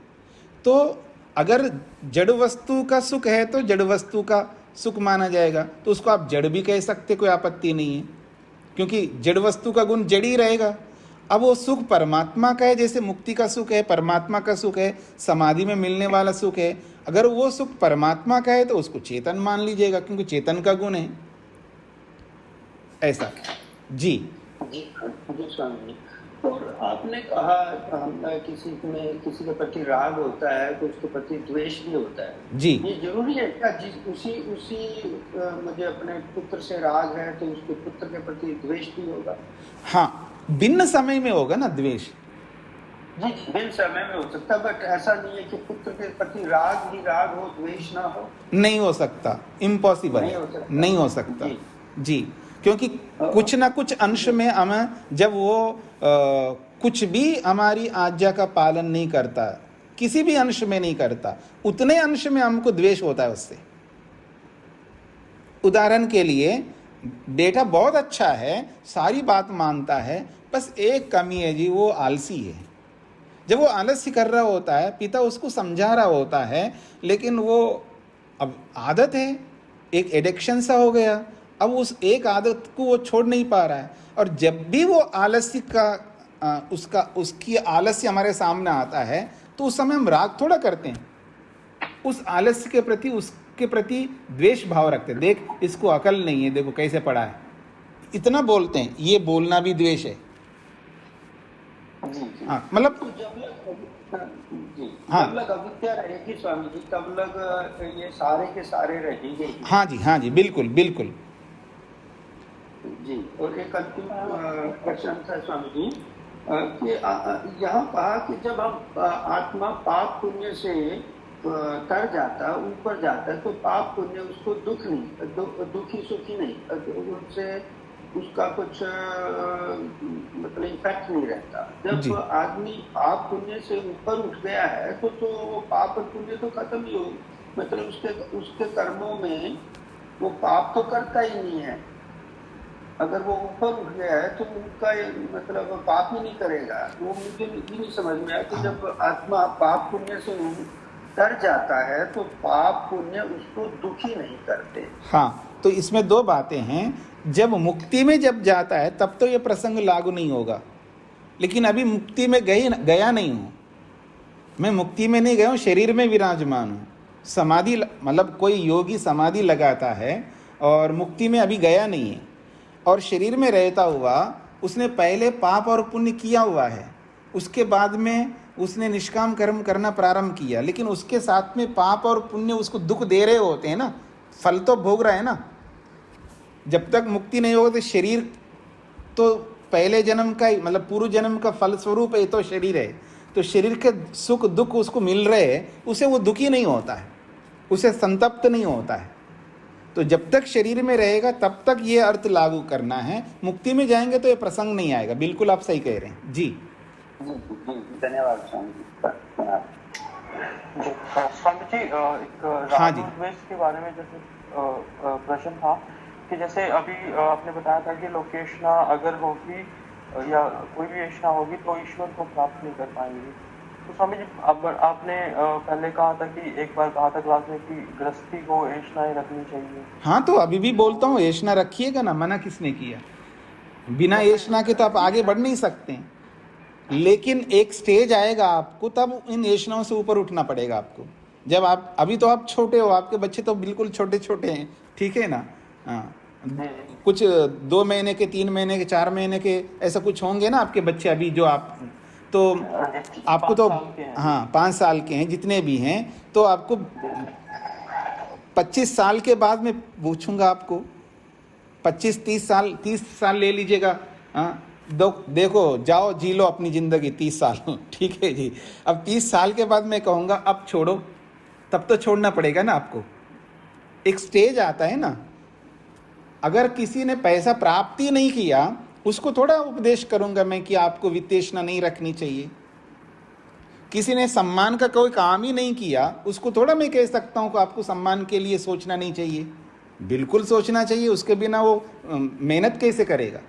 तो अगर जड़ वस्तु का सुख है तो जड़ वस्तु का सुख माना जाएगा, तो उसको आप जड़ भी कह सकते, कोई आपत्ति नहीं है, क्योंकि जड़ वस्तु का गुण जड़ ही रहेगा। अब वो सुख परमात्मा का है, जैसे मुक्ति का सुख है, परमात्मा का सुख है, समाधि में मिलने वाला सुख है। अगर वो सुख परमात्मा का है तो उसको चेतन मान लीजिएगा, क्योंकि चेतन का गुण है। ऐसा जी स्वामी जी। और आपने कहा किसी के प्रति राग होता है तो उसके प्रति द्वेष भी होता है जी। ये जरूरी है क्या? उसी मुझे अपने पुत्र से राग है तो उसके पुत्र के प्रति द्वेष भी होगा? हाँ, भिन्न समय में होगा ना द्वेष। जी, भिन्न समय में हो सकता है, बट ऐसा नहीं है कि पुत्र के प्रति राग ही राग हो, द्वेष ना हो। नहीं हो सकता, इम्पॉसिबल, नहीं हो सकता जी। क्योंकि कुछ ना कुछ अंश में हमें, जब वो कुछ भी हमारी आज्ञा का पालन नहीं करता, किसी भी अंश में नहीं करता, उतने अंश में हमको द्वेष होता है उससे। उदाहरण के लिए, बेटा बहुत अच्छा है, सारी बात मानता है, बस एक कमी है जी, वो आलसी है। जब वो आलस्य कर रहा होता है, पिता उसको समझा रहा होता है, लेकिन वो अब आदत है, एक एडिक्शन सा हो गया, अब उस एक आदत को वो छोड़ नहीं पा रहा है। और जब भी वो आलस्य का उसकी आलस्य हमारे सामने आता है तो उस समय हम राग थोड़ा करते हैं, उस आलस्य के प्रति, उसके प्रति द्वेष भाव रखते हैं। देख, इसको अकल नहीं है, देखो कैसे पड़ा है, इतना बोलते हैं। ये बोलना भी द्वेष है। हाँ, मतलब हाँ, जब लग अविद्या रहेगी स्वामी जी, तब लग ये सारे के सारे रहेंगे। हाँ जी, हाँ जी, बिल्कुल बिल्कुल जी। और एक अंतिम प्रश्न था स्वामी जी कि यहाँ कहा कि जब हम आत्मा पाप पुण्य से तर जाता है, ऊपर जाता है, तो पाप पुण्य उसको दुख नहीं, दुखी सुखी नहीं, उससे उसका कुछ मतलब इफेक्ट नहीं रहता। जब आदमी पाप पुण्य से ऊपर उठ गया है तो वो पाप पुण्य तो खत्म ही हो, मतलब उसके कर्मों में वो पाप तो करता ही नहीं है। अगर वो ऊपर उठ गया है तो उनका मतलब पाप ही नहीं करेगा। वो मुझे नहीं समझ में आया कि जब आत्मा पाप पुण्य से तर जाता है तो पाप पुण्य उसको दुखी नहीं करते। हाँ, तो इसमें दो बातें हैं। जब मुक्ति में जब जाता है तब तो ये प्रसंग लागू नहीं होगा, लेकिन अभी मुक्ति में गया नहीं हूँ मैं, मुक्ति में नहीं गया हूँ, शरीर में विराजमान हूँ। समाधि मतलब कोई योगी समाधि लगाता है और मुक्ति में अभी गया नहीं है, और शरीर में रहता हुआ उसने पहले पाप और पुण्य किया हुआ है, उसके बाद में उसने निष्काम कर्म करना प्रारंभ किया, लेकिन उसके साथ में पाप और पुण्य उसको दुख दे रहे होते हैं ना, फल तो भोग रहा है ना। जब तक मुक्ति नहीं होगा तो शरीर तो पहले जन्म का ही, मतलब पूर्व जन्म का फल स्वरूप है, तो शरीर है, तो शरीर के सुख दुख उसको मिल रहे हैं, उसे वो दुखी नहीं होता है, उसे संतप्त नहीं होता है। तो जब तक शरीर में रहेगा तब तक ये अर्थ लागू करना है। मुक्ति में जाएंगे तो ये प्रसंग नहीं आएगा। बिल्कुल आप सही कह रहे हैं जी। धन्यवाद स्वामी जी। एक राग द्वेष के बारे में जैसे प्रश्न था कि जैसे अभी आपने बताया था कि लोकेशना अगर होगी या कोई भी ऐसा होगी तो ईश्वर को प्राप्त नहीं कर पाएंगे। तो स्वामी जी, अब आपने पहले कहा था कि एक बार कहा था क्लास में कि गृहस्थी को ऐशनाएं रखनी चाहिए। हाँ, तो अभी भी बोलता हूँ, ऐशना रखिएगा ना, मना किसने किया? बिना ऐशना के तो आप आगे बढ़ नहीं सकते, लेकिन एक स्टेज आएगा आपको, तब इन ऐशनाओं से ऊपर उठना पड़ेगा आपको। जब आप, अभी तो आप छोटे हो, आपके बच्चे तो बिल्कुल छोटे छोटे हैं, ठीक है ना। हाँ, कुछ 2 महीने के, 3 महीने के, 4 महीने के, ऐसा कुछ होंगे ना आपके बच्चे अभी, जो आप, तो आपको तो हाँ 5 साल के हैं, जितने भी हैं, तो आपको 25 साल के बाद में पूछूंगा आपको, 25-30 साल ले लीजिएगा। हाँ, देखो जाओ जी लो अपनी ज़िंदगी 30 साल ठीक है जी। अब 30 साल के बाद मैं कहूँगा अब छोड़ो, तब तो छोड़ना पड़ेगा ना आपको। एक स्टेज आता है ना, अगर किसी ने पैसा प्राप्त ही नहीं किया उसको थोड़ा उपदेश करूँगा मैं कि आपको वित्तेषणा नहीं रखनी चाहिए। किसी ने सम्मान का कोई काम ही नहीं किया उसको थोड़ा मैं कह सकता हूँ कि आपको सम्मान के लिए सोचना नहीं चाहिए। बिल्कुल सोचना चाहिए, उसके बिना वो मेहनत कैसे करेगा।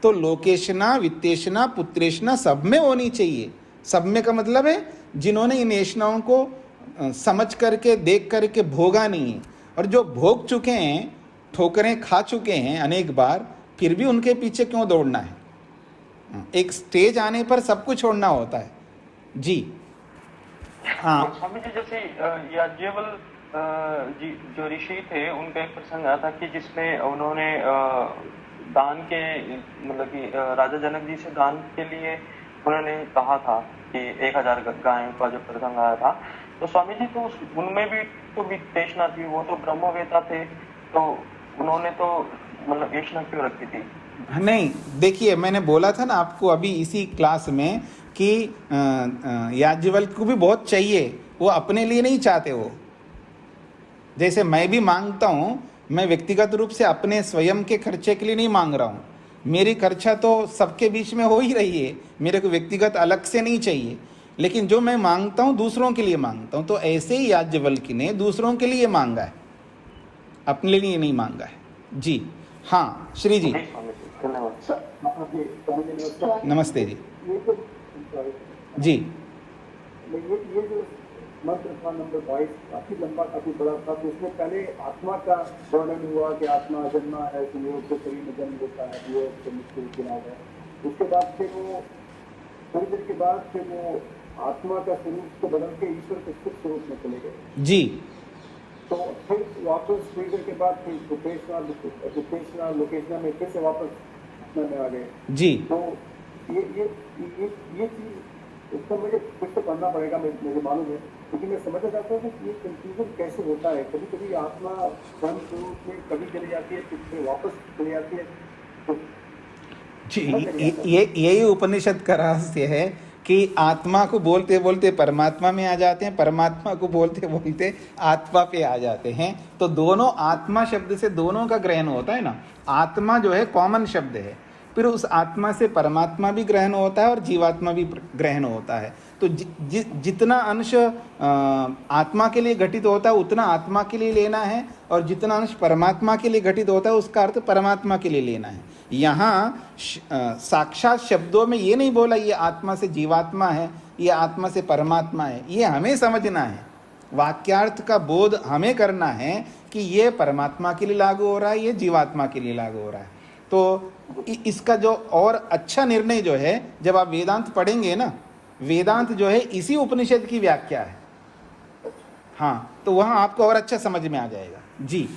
तो लोकेशना, वित्तेषणा, पुत्रेषणा सब में होनी चाहिए। सब में का मतलब है जिन्होंने इन ऐषणाओं को समझ करके देख करके भोगा नहीं है, और जो भोग चुके हैं, ठोकरें खा चुके हैं अनेक बार, फिर भी उनके पीछे क्यों दौड़ना है। एक स्टेज आने पर सब कुछ छोड़ना होता है जी। हाँ स्वामी जी, जैसे याज्ञवल जी जो ऋषि थे उनका एक प्रसंग आया था कि जिसमें उन्होंने दान के मतलब कि राजा जनक जी से दान के लिए उन्होंने कहा था कि 1000 गायों का जो प्रसंग आया था। तो स्वामी जी तो उनमें भी तो वित्तेषणा थी, वो तो ब्रह्मवेता थे, तो उन्होंने तो मतलब ऐषणा क्यों रखी थी? नहीं, देखिए मैंने बोला था ना आपको अभी इसी क्लास में कि याज्ञवल्क्य को भी बहुत चाहिए, वो अपने लिए नहीं चाहते। वो जैसे मैं भी मांगता हूँ, मैं व्यक्तिगत रूप से अपने स्वयं के खर्चे के लिए नहीं मांग रहा हूँ। मेरी खर्चा तो सबके बीच में हो ही रही है, मेरे को व्यक्तिगत अलग से नहीं चाहिए। लेकिन जो मैं मांगता हूँ दूसरों के लिए मांगता हूँ। तो ऐसे ही याज्ञवल्क्य ने दूसरों के लिए मांगा है, अपने लिए नहीं मांगा है जी। हाँ श्री जी, नमस्ते जी। जी ये जो मंत्र था नंबर 22 काफी लंबा, काफी बड़ा था। तो इसमें पहले आत्मा का वर्णन हुआ कि आत्मा अजन्मा है, संयोग से शरीर में जन्म होता है, वो मुश्किल चुनाव है। उसके बाद फिर वो थोड़ी देर के बाद फिर वो आत्मा का स्वरूप को बदल के ईश्वर के सुख स्वरूप में चले गए जी। तो फिर वापस थोड़ी देर के बाद फिर सुपेशना लोकेशना में फिर से वापस में आ गए जी। तो ये चीज उसको मुझे कुछ तो करना पड़ेगा, मुझे मालूम है, लेकिन मैं समझना चाहता हूँ कि ये कंफ्यूजन कैसे होता है। कभी कभी आत्मा स्वयं स्वरूप में कभी चली जाती है, फिर वापस चली जाती है। तो जी यही उपनिषद का रहस्य है कि आत्मा को बोलते बोलते परमात्मा में आ जाते हैं, परमात्मा को बोलते बोलते आत्मा पे आ जाते हैं। तो दोनों, आत्मा शब्द से दोनों का ग्रहण होता है ना। आत्मा जो है कॉमन शब्द है, फिर उस आत्मा से परमात्मा भी ग्रहण होता है और जीवात्मा भी ग्रहण होता है। तो जितना अंश आत्मा के लिए घटित होता है उतना आत्मा के लिए लेना है, और जितना अंश परमात्मा के लिए घटित होता है उसका अर्थ परमात्मा के लिए लेना है। यहाँ साक्षात शब्दों में ये नहीं बोला ये आत्मा से जीवात्मा है, ये आत्मा से परमात्मा है। ये हमें समझना है, वाक्यार्थ का बोध हमें करना है कि ये परमात्मा के लिए लागू हो रहा है, ये जीवात्मा के लिए लागू हो रहा है। तो इसका जो और अच्छा निर्णय जो है, जब आप वेदांत पढ़ेंगे ना, वेदांत जो है इसी उपनिषद की व्याख्या है। हाँ, तो वहाँ आपको और अच्छा समझ में आ जाएगा जी।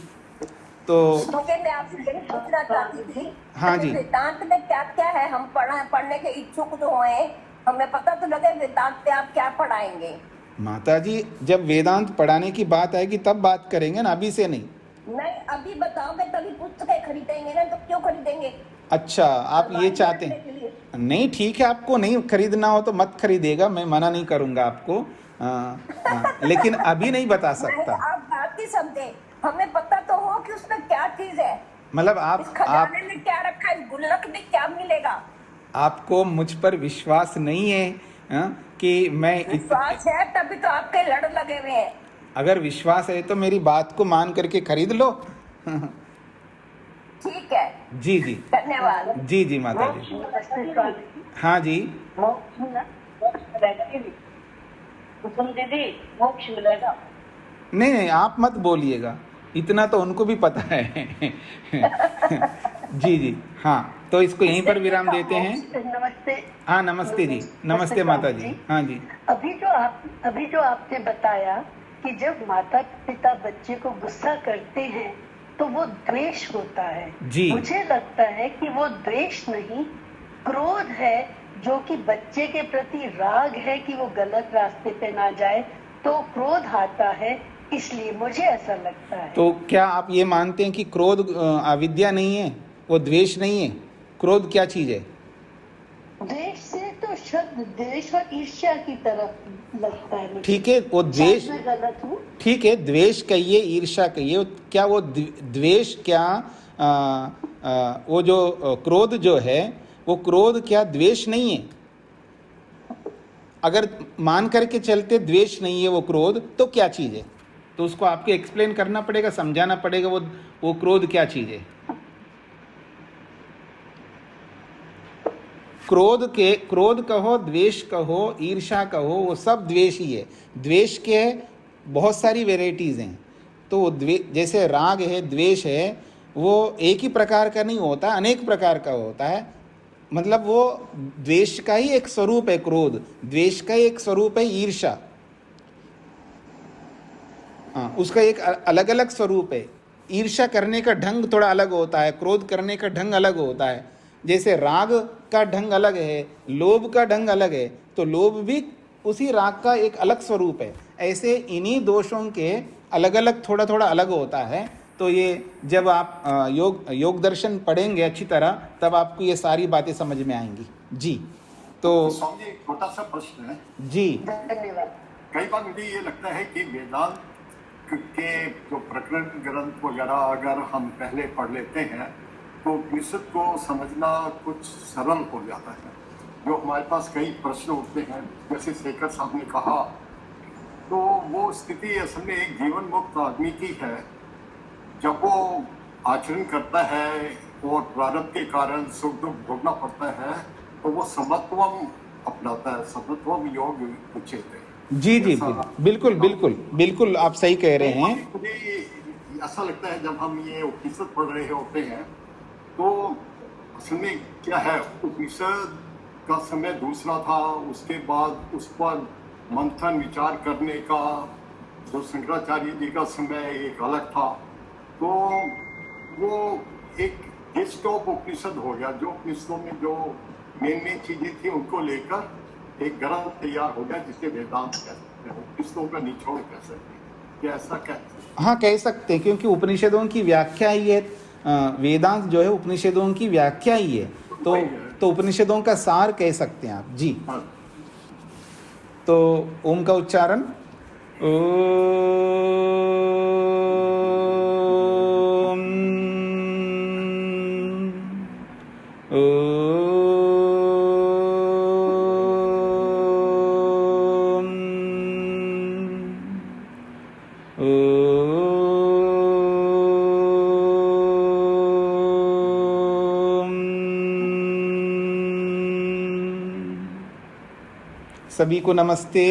तो मैं आपसे यही पूछना चाहती थी, हाँ जी, वेदांत में क्या क्या है? हम पढ़ने के इच्छुक जो हैं, हमें पता तो लगे वेदांत में आप क्या पढ़ाएंगे। माता जी, जब वेदांत पढ़ाने की बात आएगी तब बात करेंगे ना, अभी से नहीं। नहीं, अभी बताओगे तभी पुस्तकें खरीदेंगे ना, तो क्यों खरीदेंगे? अच्छा, आप ये चाहते हैं? नहीं, ठीक है, आपको नहीं खरीदना हो तो मत खरीदेगा, मैं मना नहीं करूंगा आपको। लेकिन अभी नहीं बता सकता। आप बात ही समझे, हमें पता तो हो कि उसमें क्या चीज है। मतलब इस खजाने में क्या रखा है, गुल्लक में क्या मिलेगा? आपको मुझ पर विश्वास नहीं है कि मैं विश्वास है तभी तो आपके लड़ लगे हुए हैं। अगर विश्वास है तो मेरी बात को मान करके खरीद लो। ठीक है जी जी, धन्यवाद। जी जी माता जी। हाँ जी, दीदी मोक्ष मिलेगा? नहीं नहीं, आप मत बोलिएगा, इतना तो उनको भी पता है। जी जी, हाँ, तो इसको यहीं पर विराम देते हैं। नमस्ते। हाँ नमस्ते जी, नमस्ते माता जी। हाँ जी, अभी जो आपने बताया कि जब माता पिता बच्चे को गुस्सा करते हैं तो वो द्वेष होता है जी। मुझे लगता है कि वो द्वेष नहीं, क्रोध है, जो कि बच्चे के प्रति राग है कि वो गलत रास्ते पे ना जाए, तो क्रोध आता है, इसलिए मुझे ऐसा लगता है। तो क्या आप ये मानते हैं कि क्रोध अविद्या नहीं है, वो द्वेष नहीं है? क्रोध क्या चीज है? शब्द द्वेष और ईर्ष्या की तरफ लगता है मुझे। ठीक है, वो द्वेष, शायद मैं गलत हूँ। ठीक है, द्वेष कहिए, ईर्ष्या कहिए, क्या वो द्वेष, क्या वो जो क्रोध जो है, वो क्रोध क्या द्वेष नहीं है? अगर मान करके चलते द्वेष नहीं है वो क्रोध, तो क्या चीज़ है? तो उसको आपको एक्सप्लेन करना पड़ेगा, समझाना पड़ेगा वो क्रोध क्या चीज़ है। क्रोध कहो, द्वेष कहो, ईर्ष्या कहो, वो सब द्वेष ही है। द्वेष के बहुत सारी वेराइटीज़ हैं। तो जैसे राग है, द्वेष है, वो एक ही प्रकार का नहीं होता, अनेक प्रकार का होता है। मतलब वो द्वेष का ही एक स्वरूप है क्रोध, द्वेष का ही एक स्वरूप है ईर्ष्या। हाँ, उसका एक अलग अलग स्वरूप है। ईर्ष्या करने का ढंग थोड़ा अलग होता है, क्रोध करने का ढंग अलग होता है। जैसे राग का ढंग अलग है, लोभ का ढंग अलग है, तो लोभ भी उसी राग का एक अलग स्वरूप है। ऐसे इन्हीं दोषों के अलग अलग थोड़ा थोड़ा अलग होता है। तो ये जब आप योग दर्शन पढ़ेंगे अच्छी तरह, तब आपको ये सारी बातें समझ में आएंगी। जी, तो स्वामी जी, एक छोटा सा प्रश्न है जी। धन्यवाद। कई बार मुझे ये लगता है कि वेदांत के जो प्रकरण ग्रंथ वगैरह अगर हम पहले पढ़ लेते हैं तो उपनिषद को समझना कुछ सरल हो जाता है। जो हमारे पास कई प्रश्न उठते हैं, जैसे शेखर साहब ने कहा, तो वो स्थिति असल में एक जीवन मुक्त आदमी की है। जब वो आचरण करता है और प्रारब्ध के कारण सुख दुख भोगना पड़ता है, तो वो समत्वम अपनाता है। समत्वम योग उच्यते। जी जी, बिल्कुल बिल्कुल बिल्कुल, आप सही कह रहे हैं। मुझे ऐसा लगता है जब हम ये उपनिषद पढ़ रहे होते हैं, तो असल में क्या है, उपनिषद का समय दूसरा था, उसके बाद उस पर मंथन विचार करने का जो शंकराचार्य जी का समय एक अलग था। तो वो एक लिस्ट ऑफ उपनिषद हो गया, जो उपनिषदों में जो मेन चीजें थी उनको लेकर एक ग्रंथ तैयार हो गया जिसे वेदांत कहते हैं। उपनिषदों का निचोड़ कह सकते हैं, क्या ऐसा कहते हैं? हाँ, कह सकते हैं, क्योंकि उपनिषदों की व्याख्या ही है। वेदांत जो है उपनिषदों की व्याख्या ही है। तो उपनिषदों का सार कह सकते हैं आप। जी, तो ओम का उच्चारण सभी को नमस्ते।